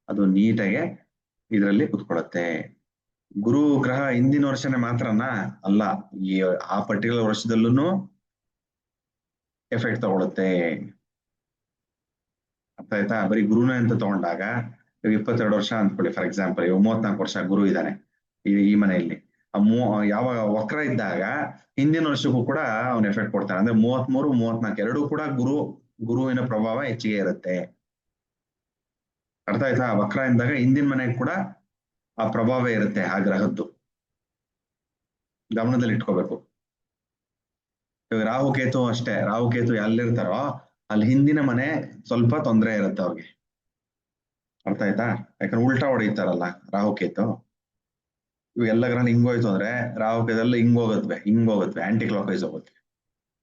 ಅದು ನೀಟಾಗೆ ಇದರಲ್ಲಿ ಕುತ್ಕೊಳ್ಳುತ್ತೆ. ಗುರು ಗ್ರಹ ಹಿಂದಿನ ವರ್ಷನೇ ಮಾತ್ರನಾ? ಅಲ್ಲ, ಈ ಆ ಪರ್ಟಿಕ್ಯುಲರ್ ವರ್ಷದಲ್ಲೂ ಎಫೆಕ್ಟ್ ತಗೊಳುತ್ತೆ. ಅರ್ಥ ಆಯ್ತಾ? ಬರೀ ಗುರುನೇ ಅಂತ ತಗೊಂಡಾಗ ಇವಾಗ 22 ವರ್ಷ ಅಂದ್ಕೊಳ್ಳಿ ಫಾರ್ ಎಕ್ಸಾಂಪಲ್, ಇವಾಗ 34 ವರ್ಷ ಗುರು ಇದ್ದಾನೆ ಈ ಮನೆಯಲ್ಲಿ. ಯಾವ ವಕ್ರ ಇದ್ದಾಗ ಹಿಂದಿನ ವರ್ಷಕ್ಕೂ ಕೂಡ ಅವ್ನ ಎಫೆಕ್ಟ್ ಕೊಡ್ತಾನೆ. ಅಂದ್ರೆ 33, 34 ಎರಡೂ ಕೂಡ ಗುರುವಿನ ಪ್ರಭಾವ ಹೆಚ್ಚಿಗೆ ಇರುತ್ತೆ. ಅರ್ಥ ಆಯ್ತಾ? ವಕ್ರ ಇದ್ದಾಗ ಹಿಂದಿನ ಮನೆಗೆ ಕೂಡ ಆ ಪ್ರಭಾವ ಇರುತ್ತೆ ಆ ಗ್ರಹದ್ದು. ಗಮನದಲ್ಲಿ ಇಟ್ಕೋಬೇಕು. ಇವಾಗ ರಾಹುಕೇತು ಅಷ್ಟೇ. ರಾಹುಕೇತು ಎಲ್ಲಿರ್ತಾರೋ ಅಲ್ಲಿ ಹಿಂದಿನ ಮನೆ ಸ್ವಲ್ಪ ತೊಂದರೆ ಇರುತ್ತೆ ಅವ್ರಿಗೆ. ಅರ್ಥ ಆಯ್ತಾ? ಯಾಕಂದ್ರೆ ಉಲ್ಟಾ ಹೊಡಿತಾರಲ್ಲ ರಾಹುಕೇತು. ಇವು ಎಲ್ಲ ಗ್ರಹ ಹಿಂಗೋಯ್ತು ಅಂದ್ರೆ ರಾಹುಕೇತಲ್ಲಿ ಹಿಂಗೋಗತ್ವೆ ಆಂಟಿ ಕ್ಲಾಕ್ ವೈಸ್ ಹೋಗುತ್ತೆ.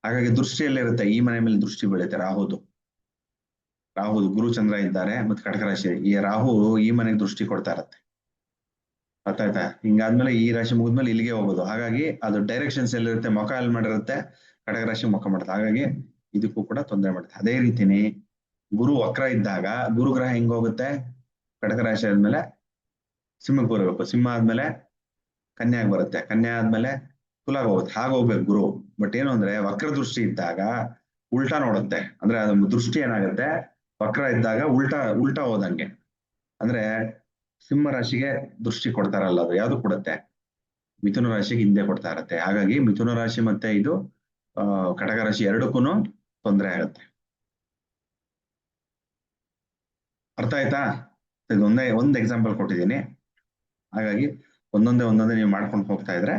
ಹಾಗಾಗಿ ದೃಷ್ಟಿಯಲ್ಲಿರುತ್ತೆ, ಈ ಮನೆ ಮೇಲೆ ದೃಷ್ಟಿ ಬೀಳುತ್ತೆ ರಾಹುದು. ಗುರು ಚಂದ್ರ ಇದ್ದಾರೆ ಮತ್ತೆ ಕಟಕ ರಾಶಿ. ಈ ರಾಹು ಈ ಮನೆಗೆ ದೃಷ್ಟಿ ಕೊಡ್ತಾ ಇರತ್ತೆ. ಅರ್ಥ ಆಯ್ತಾ? ಹಿಂಗಾದ್ಮೇಲೆ ಈ ರಾಶಿ ಮುಗಿದ್ಮೇಲೆ ಇಲ್ಲಿಗೆ ಹೋಗೋದು. ಹಾಗಾಗಿ ಅದು ಡೈರೆಕ್ಷನ್ಸ್ ಎಲ್ಲಿರುತ್ತೆ, ಮುಖ ಎಲ್ಲಿ ಮಾಡಿರುತ್ತೆ, ಕಟಕ ರಾಶಿ ಮುಖ ಮಾಡುತ್ತೆ. ಹಾಗಾಗಿ ಇದಕ್ಕೂ ಕೂಡ ತೊಂದರೆ ಮಾಡುತ್ತೆ. ಅದೇ ರೀತಿನಿ ಗುರು ವಕ್ರ ಇದ್ದಾಗ ಗುರು ಗ್ರಹ ಹೆಂಗ್ ಹೋಗುತ್ತೆ? ಕಟಕ ರಾಶಿ ಆದ್ಮೇಲೆ ಸಿಂಹಕ್ಕೆ ಬರಬೇಕು, ಸಿಂಹ ಆದ್ಮೇಲೆ ಕನ್ಯಾಗ್ ಬರುತ್ತೆ, ಕನ್ಯಾ ಆದ್ಮೇಲೆ ತುಲಾಗ್ ಹೋಗುತ್ತೆ. ಹಾಗೆ ಹೋಗ್ಬೇಕು ಗುರು. ಬಟ್ ಏನು ಅಂದ್ರೆ ವಕ್ರ ದೃಷ್ಟಿ ಇದ್ದಾಗ ಉಲ್ಟಾ ನೋಡುತ್ತೆ. ಅಂದ್ರೆ ಅದು ದೃಷ್ಟಿ ಏನಾಗುತ್ತೆ, ವಕ್ರ ಇದ್ದಾಗ ಉಲ್ಟಾ ಹೋದಂಗೆ. ಅಂದ್ರೆ ಸಿಂಹ ರಾಶಿಗೆ ದೃಷ್ಟಿ ಕೊಡ್ತಾರಲ್ಲ, ಅದು ಯಾವ್ದು ಕೊಡುತ್ತೆ? ಮಿಥುನ ರಾಶಿಗೆ ಹಿಂದೆ ಕೊಡ್ತಾ ಇರತ್ತೆ. ಹಾಗಾಗಿ ಮಿಥುನ ರಾಶಿ ಮತ್ತೆ ಇದು ಕಟಕ ರಾಶಿ ಎರಡಕ್ಕೂ ತೊಂದರೆ ಆಗುತ್ತೆ. ಅರ್ಥ ಆಯ್ತಾ? ಒಂದ್ ಎಕ್ಸಾಂಪಲ್ ಕೊಟ್ಟಿದ್ದೀನಿ. ಹಾಗಾಗಿ ಒಂದೊಂದೇ ನೀವು ಮಾಡ್ಕೊಂಡು ಹೋಗ್ತಾ ಇದ್ರೆ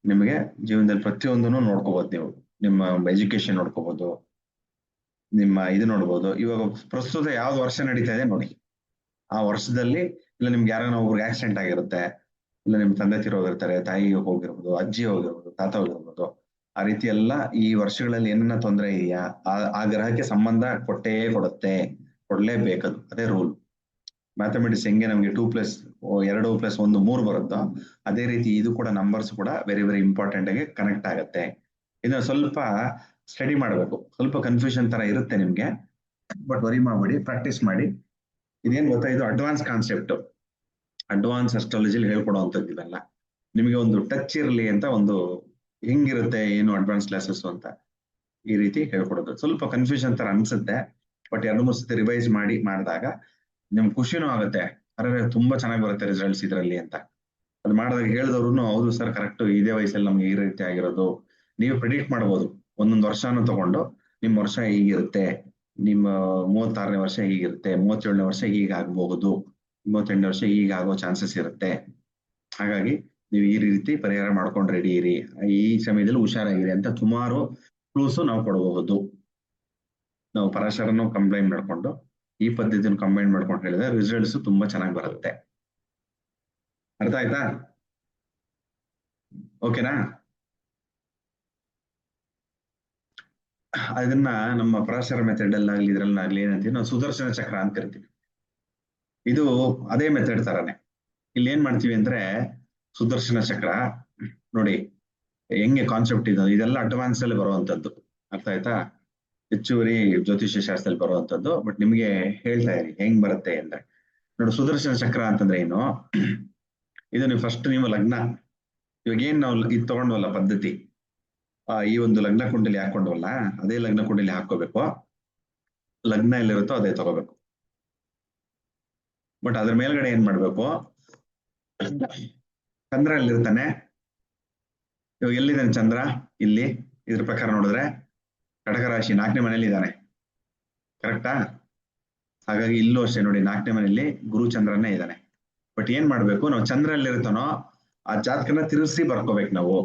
ನಿಮಗೆ ಜೀವನದಲ್ಲಿ ಪ್ರತಿಯೊಂದನ್ನು ನೋಡ್ಕೋಬಹುದು. ನೀವು ನಿಮ್ಮ ಎಜುಕೇಶನ್ ನೋಡ್ಕೋಬಹುದು, ನಿಮ್ಮ ಇದು ನೋಡ್ಬೋದು. ಇವಾಗ ಪ್ರಸ್ತುತ ಯಾವ್ದು ವರ್ಷ ನಡೀತಾ ಇದೆ ನೋಡಿ, ಆ ವರ್ಷದಲ್ಲಿ ಇಲ್ಲ ನಿಮ್ಗೆ ಯಾರೋ ಒಬ್ರಿಗೆ ಆಕ್ಸಿಡೆಂಟ್ ಆಗಿರುತ್ತೆ, ಇಲ್ಲ ನಿಮ್ ತಂದೆ ತೀರೋಗಿರ್ತಾರೆ, ತಾಯಿ ಹೋಗಿರ್ಬೋದು, ಅಜ್ಜಿ ಹೋಗಿರ್ಬೋದು, ತಾತ ಹೋಗಿರ್ಬೋದು. ಆ ರೀತಿ ಎಲ್ಲ ಈ ವರ್ಷಗಳಲ್ಲಿ ಏನನ್ನ ತೊಂದರೆ ಇದೆಯಾ ಆ ಗ್ರಹಕ್ಕೆ ಸಂಬಂಧ ಕೊಡ್ಲೇಬೇಕದು. ಅದೇ ರೂಲ್. ಮ್ಯಾಥಮೆಟಿಕ್ಸ್ ಹೆಂಗೆ ನಮ್ಗೆ 2+2+1 3 ಬರುತ್ತೋ ಅದೇ ರೀತಿ ಇದು ಕೂಡ ನಂಬರ್ಸ್ ಕೂಡ ವೆರಿ ವೆರಿ ಇಂಪಾರ್ಟೆಂಟ್ ಆಗಿ ಕನೆಕ್ಟ್ ಆಗುತ್ತೆ. ಇದನ್ನ ಸ್ವಲ್ಪ ಸ್ಟಡಿ ಮಾಡಬೇಕು. ಸ್ವಲ್ಪ ಕನ್ಫ್ಯೂಷನ್ ತರ ಇರುತ್ತೆ ನಿಮ್ಗೆ, ಬಟ್ ವರಿ ಮಾಡಬೇಡಿ, ಪ್ರಾಕ್ಟೀಸ್ ಮಾಡಿ. ಇದೇನ್ ಗೊತ್ತಾ, ಇದು ಅಡ್ವಾನ್ಸ್ ಕಾನ್ಸೆಪ್ಟ್. ಅಡ್ವಾನ್ಸ್ ಅಸ್ಟ್ರಾಲಜಿಲಿ ಹೇಳ್ಕೊಡುವಂಥದ್ದು ಇವೆಲ್ಲ. ನಿಮಗೆ ಒಂದು ಟಚ್ ಇರಲಿ ಅಂತ, ಒಂದು ಹೆಂಗಿರುತ್ತೆ ಏನು ಅಡ್ವಾನ್ಸ್ ಕ್ಲಾಸಸ್ ಅಂತ ಈ ರೀತಿ ಹೇಳ್ಕೊಡೋದು. ಸ್ವಲ್ಪ ಕನ್ಫ್ಯೂಷನ್ ತರ ಅನ್ಸುತ್ತೆ, ಬಟ್ 2-3 ಸತಿ ರಿವೈಸ್ ಮಾಡಿದಾಗ ನಿಮ್ಗೆ ಖುಷಿನೂ ಆಗುತ್ತೆ. ಅರೆ ತುಂಬಾ ಚೆನ್ನಾಗಿ ಬರುತ್ತೆ ರಿಸಲ್ಟ್ಸ್ ಇದರಲ್ಲಿ ಅಂತ. ಅದು ಮಾಡಿದಾಗ ಹೇಳಿದವ್ರು ಹೌದು ಸರ್ ಕರೆಕ್ಟ್, ಇದೇ ವಯಸ್ಸಲ್ಲಿ ನಮ್ಗೆ ಈ ರೀತಿ ಆಗಿರೋದು. ನೀವು ಪ್ರಿಡಿಕ್ಟ್ ಮಾಡ್ಬೋದು. ಒಂದೊಂದು ವರ್ಷನೂ ತಗೊಂಡು ನಿಮ್ಮ ವರ್ಷ ಹೀಗಿರುತ್ತೆ, ನಿಮ್ಮ 36ನೇ ವರ್ಷ ಹೀಗಿರುತ್ತೆ, 37ನೇ ವರ್ಷ ಹೀಗಾಗಬಹುದು, 28ನೇ ವರ್ಷ ಹೀಗಾಗೋ ಚಾನ್ಸಸ್ ಇರುತ್ತೆ. ಹಾಗಾಗಿ ನೀವು ಈ ರೀತಿ ಪರಿಹಾರ ಮಾಡ್ಕೊಂಡು ರೆಡಿ ಇರಿ, ಈ ಸಮಯದಲ್ಲಿ ಹುಷಾರಾಗಿರಿ ಅಂತ ಸುಮಾರು ಕ್ಲೂಸು ನಾವು ಕೊಡಬಹುದು. ನಾವು ಪರಾಶರನ್ನು ಕಂಬೈನ್ ಮಾಡ್ಕೊಂಡು ಈ ಪದ್ಧತಿಯನ್ನು ಕಂಬೈನ್ ಮಾಡ್ಕೊಂಡು ಹೇಳಿದ್ರೆ ರಿಸಲ್ಟ್ಸ್ ತುಂಬಾ ಚೆನ್ನಾಗಿ ಬರುತ್ತೆ. ಅರ್ಥ ಆಯ್ತಾ? ಓಕೆನಾ? ಅದನ್ನ ನಮ್ಮ ಪರಾಶರ ಮೆಥಡ್ ಅಲ್ಲಾಗ್ಲಿ ಇದ್ರಲ್ಲಾಗ್ಲಿ ಏನಂತೀವಿ ನಾವು ಸುದರ್ಶನ ಚಕ್ರ ಅಂತ ಕರಿತೀವಿ. ಇದು ಅದೇ ಮೆಥಡ್ ತರಾನೇ. ಇಲ್ಲಿ ಏನ್ ಮಾಡ್ತೀವಿ ಅಂದ್ರೆ ಸುದರ್ಶನ ಚಕ್ರ ನೋಡಿ ಹೆಂಗೆ ಕಾನ್ಸೆಪ್ಟ್ ಇದು, ಇದೆಲ್ಲ ಅಡ್ವಾನ್ಸ್ ಅಲ್ಲಿ ಬರುವಂತದ್ದು, ಅರ್ಥ ಆಯ್ತಾ? ಹೆಚ್ಚುವರಿ ಜ್ಯೋತಿಷ್ಯ ಶಾಸ್ತ್ರದಲ್ಲಿ ಬರುವಂತದ್ದು. ಬಟ್ ನಿಮ್ಗೆ ಹೇಳ್ತಾ ಇರಿ ಹೆಂಗ್ ಬರುತ್ತೆ ಅಂದ್ರೆ, ನೋಡಿ ಸುದರ್ಶನ ಚಕ್ರ ಅಂತಂದ್ರೆ ಏನು, ಇದು ನೀವು ಫಸ್ಟ್ ನೀವು ಲಗ್ನ, ಇವಾಗ ಏನ್ ನಾವು ಇದು ತಗೊಂಡ್ವಲ್ಲ ಪದ್ಧತಿ, ಈ ಒಂದು ಲಗ್ನ ಕುಂಡಲಿ ಹಾಕೊಂಡ್ವಲ್ಲ ಅದೇ ಲಗ್ನ ಕುಂಡಲಿ ಹಾಕೋಬೇಕು, ಲಗ್ನ ಎಲ್ಲಿರುತ್ತೋ ಅದೇ ತಗೋಬೇಕು. ಬಟ್ ಅದ್ರ ಮೇಲ್ಗಡೆ ಏನ್ ಮಾಡ್ಬೇಕು, ಚಂದ್ರ ಎಲ್ಲಿರ್ತಾನೆ, ಇವಾಗ ಎಲ್ಲಿದ್ದಾನೆ ಚಂದ್ರ, ಇಲ್ಲಿ ಇದ್ರ ಪ್ರಕಾರ ನೋಡಿದ್ರೆ ಕಟಕ ರಾಶಿ 4ನೇ ಮನೇಲಿ ಇದ್ದಾನೆ, ಕರೆಕ್ಟಾ? ಹಾಗಾಗಿ ಇಲ್ಲೂ ಅಷ್ಟೇ ನೋಡಿ 4ನೇ ಮನೆಯಲ್ಲಿ ಗುರು ಚಂದ್ರನೇ ಇದ್ದಾನೆ. ಬಟ್ ಏನ್ ಮಾಡ್ಬೇಕು, ನಾವು ಚಂದ್ರ ಎಲ್ಲಿರ್ತಾನೋ ಆ ಜಾತಕನ ತಿರುಗಿಸಿ ಬರ್ಕೋಬೇಕು ನಾವು.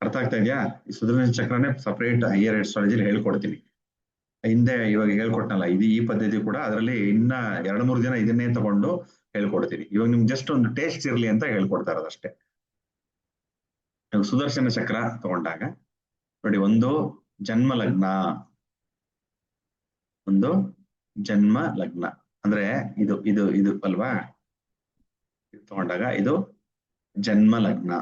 ಅರ್ಥ ಆಗ್ತಾ ಇದೆಯಾ? ಈ ಸುದರ್ಶನ ಚಕ್ರನೇ ಸಪರೇಟ್ ಹೈಯರ್ ಎಸ್ಟ್ರಾಲಜಿಲಿ ಹೇಳ್ಕೊಡ್ತೀನಿ. ಹಿಂದೆ ಇವಾಗ ಹೇಳ್ಕೊಟ್ನಲ್ಲ ಇದು ಈ ಪದ್ಧತಿ ಕೂಡ ಅದರಲ್ಲಿ ಇನ್ನ 2-3 ದಿನ ಇದನ್ನೇ ತಗೊಂಡು ಹೇಳ್ಕೊಡ್ತೀನಿ. ಇವಾಗ ನಿಮ್ಗೆ ಜಸ್ಟ್ ಒಂದು ಟೇಸ್ಟ್ ಇರ್ಲಿ ಅಂತ ಹೇಳ್ಕೊಡ್ತಾ ಇರೋದಷ್ಟೇ. ಸುದರ್ಶನ ಚಕ್ರ ತಗೊಂಡಾಗ ನೋಡಿ, ಒಂದು ಜನ್ಮ ಲಗ್ನ, ಒಂದು ಜನ್ಮ ಲಗ್ನ ಅಂದ್ರೆ ಇದು ಇದು ಇದು ಅಲ್ವಾ, ತಗೊಂಡಾಗ ಇದು ಜನ್ಮ ಲಗ್ನ.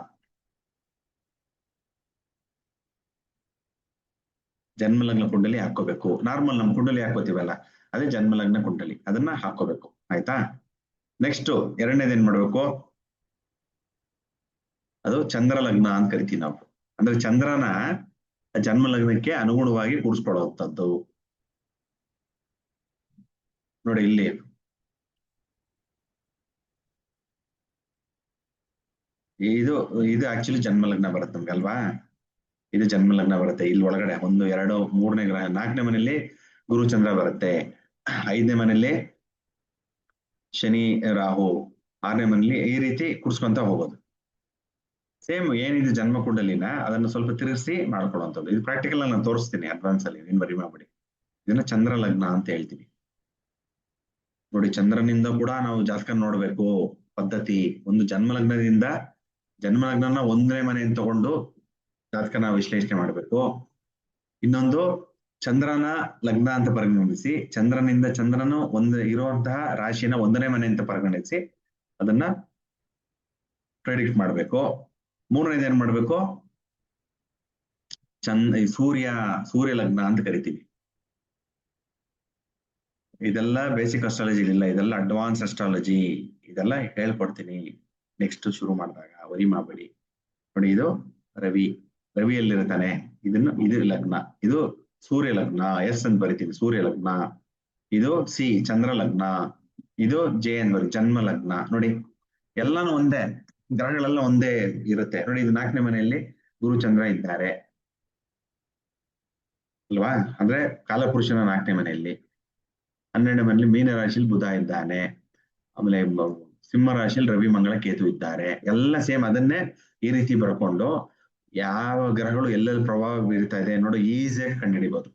ಜನ್ಮ ಲಗ್ನ ಕುಂಡಲಿ ಹಾಕೋಬೇಕು. ನಾರ್ಮಲ್ ನಮ್ ಕುಂಡಲಿ ಹಾಕೋತೀವಲ್ಲ ಅದೇ ಜನ್ಮ ಲಗ್ನ ಕುಂಡಲಿ, ಅದನ್ನ ಹಾಕೋಬೇಕು. ಆಯ್ತಾ? ನೆಕ್ಸ್ಟ್ ಎರಡನೇದೇನ್ ಮಾಡ್ಬೇಕು, ಅದು ಚಂದ್ರ ಲಗ್ನ ಅಂತ ಕರಿತೀವಿ ನಾವು. ಅಂದ್ರೆ ಚಂದ್ರನ ಜನ್ಮ ಲಗ್ನಕ್ಕೆ ಅನುಗುಣವಾಗಿ ಕೂಡಿಸ್ಕೊಳ್ಳುವಂಥದ್ದು. ನೋಡಿ ಇಲ್ಲಿ ಇದು ಇದು ಆಕ್ಚುಲಿ ಜನ್ಮ ಲಗ್ನ ಬರುತ್ತೆ ನಮ್ಗೆ ಅಲ್ವಾ, ಇದು ಜನ್ಮ ಲಗ್ನ ಬರುತ್ತೆ. ಇಲ್ಲಿ ಒಳಗಡೆ 1, 2, 3ನೇ ಗ್ರಹ, 4ನೇ ಮನೆಯಲ್ಲಿ ಗುರು ಚಂದ್ರ ಬರುತ್ತೆ, 5ನೇ ಮನೆಯಲ್ಲಿ ಶನಿ ರಾಹು, 6ನೇ ಮನೆಯಲ್ಲಿ ಈ ರೀತಿ ಕುಡ್ಸ್ಕೊಂತ ಹೋಗೋದು. ಸೇಮ್ ಏನಿದೆ ಜನ್ಮ ಕುಂಡಲಿನ ಅದನ್ನು ಸ್ವಲ್ಪ ತಿರುಗಿಸಿ ಮಾಡ್ಕೊಳ್ಳುವಂಥದ್ದು. ಇದು ಪ್ರಾಕ್ಟಿಕಲ್ ನಾನು ತೋರಿಸ್ತೀನಿ ಅಡ್ವಾನ್ಸ್ ಅಲ್ಲಿ, ನೀನ್ ಬರಿ ಮಾಡ್ಬಿಡಿ. ಇದನ್ನ ಚಂದ್ರ ಲಗ್ನ ಅಂತ ಹೇಳ್ತೀವಿ. ನೋಡಿ ಚಂದ್ರನಿಂದ ಕೂಡ ನಾವು ಜಾತಕ ನೋಡ್ಬೇಕು ಪದ್ಧತಿ. ಒಂದು ಜನ್ಮ ಲಗ್ನದಿಂದ ಜನ್ಮ ಲಗ್ನನ 1ನೇ ಮನೆಯಿಂದ ತಗೊಂಡು ಜಾತಕನ ವಿಶ್ಲೇಷಣೆ ಮಾಡ್ಬೇಕು. ಇನ್ನೊಂದು ಚಂದ್ರನ ಲಗ್ನ ಅಂತ ಪರಿಗಣಿಸಿ, ಚಂದ್ರನಿಂದ ಚಂದ್ರನು ಇರುವಂತಹ ರಾಶಿನ 1ನೇ ಮನೆ ಅಂತ ಪರಿಗಣಿಸಿ ಅದನ್ನ ಪ್ರೆಡಿಕ್ಟ್ ಮಾಡ್ಬೇಕು. 3ನೇದು ಏನ್ ಮಾಡ್ಬೇಕು, ಸೂರ್ಯ ಲಗ್ನ ಅಂತ ಕರಿತೀವಿ. ಇದೆಲ್ಲ ಬೇಸಿಕ್ ಅಸ್ಟ್ರಾಲಜಿ ಇಲ್ಲ, ಇದೆಲ್ಲ ಅಡ್ವಾನ್ಸ್ ಅಸ್ಟ್ರಾಲಜಿ. ಇದೆಲ್ಲ ಹೇಳ್ಕೊಡ್ತೀನಿ ನೆಕ್ಸ್ಟ್ ಶುರು ಮಾಡಿದಾಗ, ವರಿ ಮಾಡಬೇಡಿ. ನೋಡಿ ಇದು ರವಿಯಲ್ಲಿರ್ತಾನೆ, ಇದು ಲಗ್ನ, ಇದು ಸೂರ್ಯ ಲಗ್ನ, ಎಸ್ ಅಂತ ಬರಿತೀನಿ ಸೂರ್ಯ ಲಗ್ನ. ಇದು ಚಂದ್ರ ಲಗ್ನ, ಇದು ಜೆ ಅಂತ ಬರಿ ಜನ್ಮ ಲಗ್ನ. ನೋಡಿ ಎಲ್ಲಾನು ಒಂದೇ, ಗ್ರಹಗಳೆಲ್ಲ ಒಂದೇ ಇರುತ್ತೆ. ನೋಡಿ ಇದು 4ನೇ ಮನೆಯಲ್ಲಿ ಗುರು ಚಂದ್ರ ಇದ್ದಾರೆ ಅಲ್ವಾ, ಅಂದ್ರೆ ಕಾಲಪುರುಷನ 4ನೇ ಮನೆಯಲ್ಲಿ. 12ನೇ ಮನೆಯಲ್ಲಿ ಮೀನ ರಾಶಿಯಲ್ಲಿ ಬುಧ ಇದ್ದಾನೆ, ಆಮೇಲೆ ಸಿಂಹ ರಾಶಿಯಲ್ಲಿ ರವಿ ಮಂಗಳ ಕೇತು ಇದ್ದಾರೆ. ಎಲ್ಲ ಸೇಮ್ ಅದನ್ನೇ ಈ ರೀತಿ ಬರ್ಕೊಂಡು ಯಾವ ಗ್ರಹಗಳು ಎಲ್ಲೆಲ್ಲಿ ಪ್ರಭಾವ ಬೀರ್ತಾ ಇದೆ ನೋಡಿ ಈಸಿಯಾಗಿ ಕಂಡುಹಿಡಿಬಹುದು.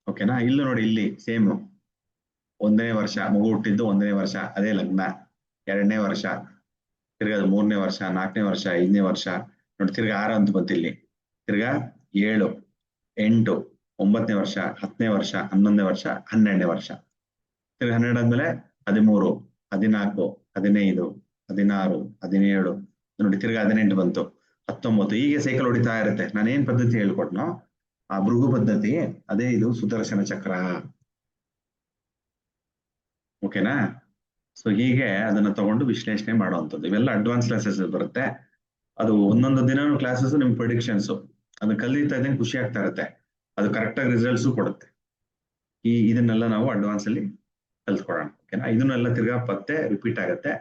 ಓಕೆನಾ? ಇಲ್ಲೂ ನೋಡಿ ಇಲ್ಲಿ ಸೇಮ್ 1ನೇ ವರ್ಷ, ಮಗು ಹುಟ್ಟಿದ್ದು 1ನೇ ವರ್ಷ ಅದೇ ಲಗ್ನ, 2ನೇ ವರ್ಷ, ತಿರ್ಗಾ 3ನೇ ವರ್ಷ, 4ನೇ ವರ್ಷ, 5ನೇ ವರ್ಷ ನೋಡಿ, ತಿರ್ಗಾ 6 ಅಂತ ಬಂತಿಲ್ಲಿ, ತಿರ್ಗಾ 7, 8, 9ನೇ ವರ್ಷ, 10ನೇ ವರ್ಷ, 11ನೇ ವರ್ಷ, 12ನೇ ವರ್ಷ, ತಿರ್ಗಾ 12 ಆದ್ಮೇಲೆ 13, 14, 15, 16, 17 ನೋಡಿ, ತಿರ್ಗಾ 18 ಬಂತು, 19, ಹೀಗೆ ಸೈಕಲ್ ಹೊಡಿತಾ ಇರುತ್ತೆ. ನಾನೇನ್ ಪದ್ಧತಿ ಹೇಳ್ಕೊಟ್ನೋ ಆ ಭೃಗು ಪದ್ಧತಿ, ಅದೇ ಇದು ಸುದರ್ಶನ ಚಕ್ರ. ಓಕೆನಾ? ಸೊ ಹೀಗೆ ಅದನ್ನ ತಗೊಂಡು ವಿಶ್ಲೇಷಣೆ ಮಾಡುವಂಥದ್ದು. ಇವೆಲ್ಲ ಅಡ್ವಾನ್ಸ್ ಕ್ಲಾಸಸ್ ಬರುತ್ತೆ. ಅದು ಒಂದೊಂದು ದಿನಾನು ಕ್ಲಾಸಸ್ ನಿಮ್ಗೆ ಪ್ರಿಡಿಕ್ಷನ್ಸ್, ಅದನ್ನ ಕಲಿತಾ ಇದ್ದಂಗೆ ಖುಷಿ ಆಗ್ತಾ ಇರುತ್ತೆ, ಅದು ಕರೆಕ್ಟ್ ಆಗಿ ರಿಸಲ್ಟ್ಸು ಕೊಡುತ್ತೆ. ಇದನ್ನೆಲ್ಲ ನಾವು ಅಡ್ವಾನ್ಸ್ ಅಲ್ಲಿ ಕಲ್ತ್ಕೊಳ್ಳೋಣ. ಓಕೆನಾ? ಇದನ್ನೆಲ್ಲ ತಿರ್ಗಾ ಪತ್ತೆ ರಿಪೀಟ್ ಆಗುತ್ತೆ.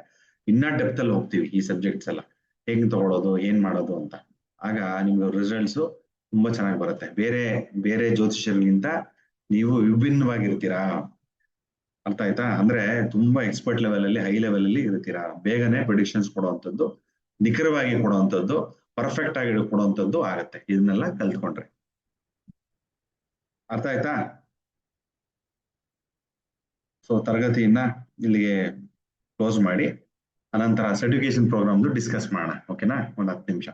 ಇನ್ನ ಡೆಪ್ತ್ ಅಲ್ಲಿ ಹೋಗ್ತೀವಿ ಈ ಸಬ್ಜೆಕ್ಟ್ಸ್ ಎಲ್ಲ ಹೇಗೆ ತಗೊಳ್ಳೋದು, ಏನ್ ಮಾಡೋದು ಅಂತ. ಆಗ ನಿಮ್ಗೆ ರಿಸಲ್ಟ್ಸ್ ತುಂಬಾ ಚೆನ್ನಾಗಿ ಬರುತ್ತೆ. ಬೇರೆ ಜ್ಯೋತಿಷ್ಯರಿಗಿಂತ ನೀವು ವಿಭಿನ್ನವಾಗಿರ್ತೀರಾ. ಅರ್ಥ ಆಯ್ತಾ? ಅಂದ್ರೆ ತುಂಬಾ ಎಕ್ಸ್ಪರ್ಟ್ ಲೆವೆಲ್ ಅಲ್ಲಿ, ಹೈ ಲೆವೆಲ್ ಅಲ್ಲಿ ಇರ್ತೀರಾ. ಬೇಗನೆ ಪ್ರಿಡಿಕ್ಷನ್ಸ್ ಕೊಡುವಂಥದ್ದು, ನಿಖರವಾಗಿ ಕೊಡುವಂಥದ್ದು, ಪರ್ಫೆಕ್ಟ್ ಆಗಿ ಕೊಡುವಂಥದ್ದು ಆಗತ್ತೆ ಇದನ್ನೆಲ್ಲ ಕಲ್ತ್ಕೊಂಡ್ರೆ. ಅರ್ಥ ಆಯ್ತಾ? ಸೊ ತರಗತಿಯನ್ನ ಇಲ್ಲಿಗೆ ಕ್ಲೋಸ್ ಮಾಡಿ ಅನಂತರ ಸರ್ಟಿಫಿಕೇಶನ್ ಪ್ರೋಗ್ರಾಮ್ದು ಡಿಸ್ಕಸ್ ಮಾಡೋಣ. ಓಕೆನಾ? ಒಂದು 10 ನಿಮಿಷ.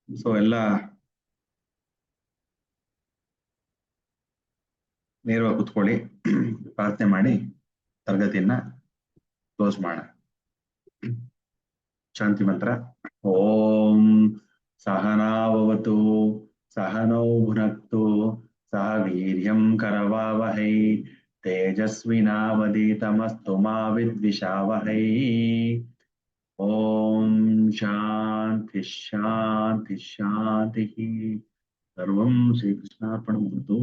ಸೊ ಎಲ್ಲ ನೇರವಾಗಿ ಕುತ್ಕೊಳ್ಳಿ, ಪ್ರಾರ್ಥನೆ ಮಾಡಿ ತರಗತಿಯನ್ನ ಕ್ಲೋಸ್ ಮಾಡೋಣ. ಶಾಂತಿ ಮಂತ್ರ. ಓಂ ಸಹನಾವವತು ಸಹನೌ ಭುನಕ್ತು ಸಹ ವೀರ್ಯಂ ಕರವಾವಹೈ ತೇಜಸ್ವಿನಾವಧೀತಮಸ್ತು ಮಾ ವಿದ್ವಿಷಾವಹೈ. ಓಂ ಶಾಂತಿ ಶಾಂತಿ ಶಾಂತಿ. ಸರ್ವಂ ಶ್ರೀಕೃಷ್ಣಾರ್ಪಣಮಸ್ತು.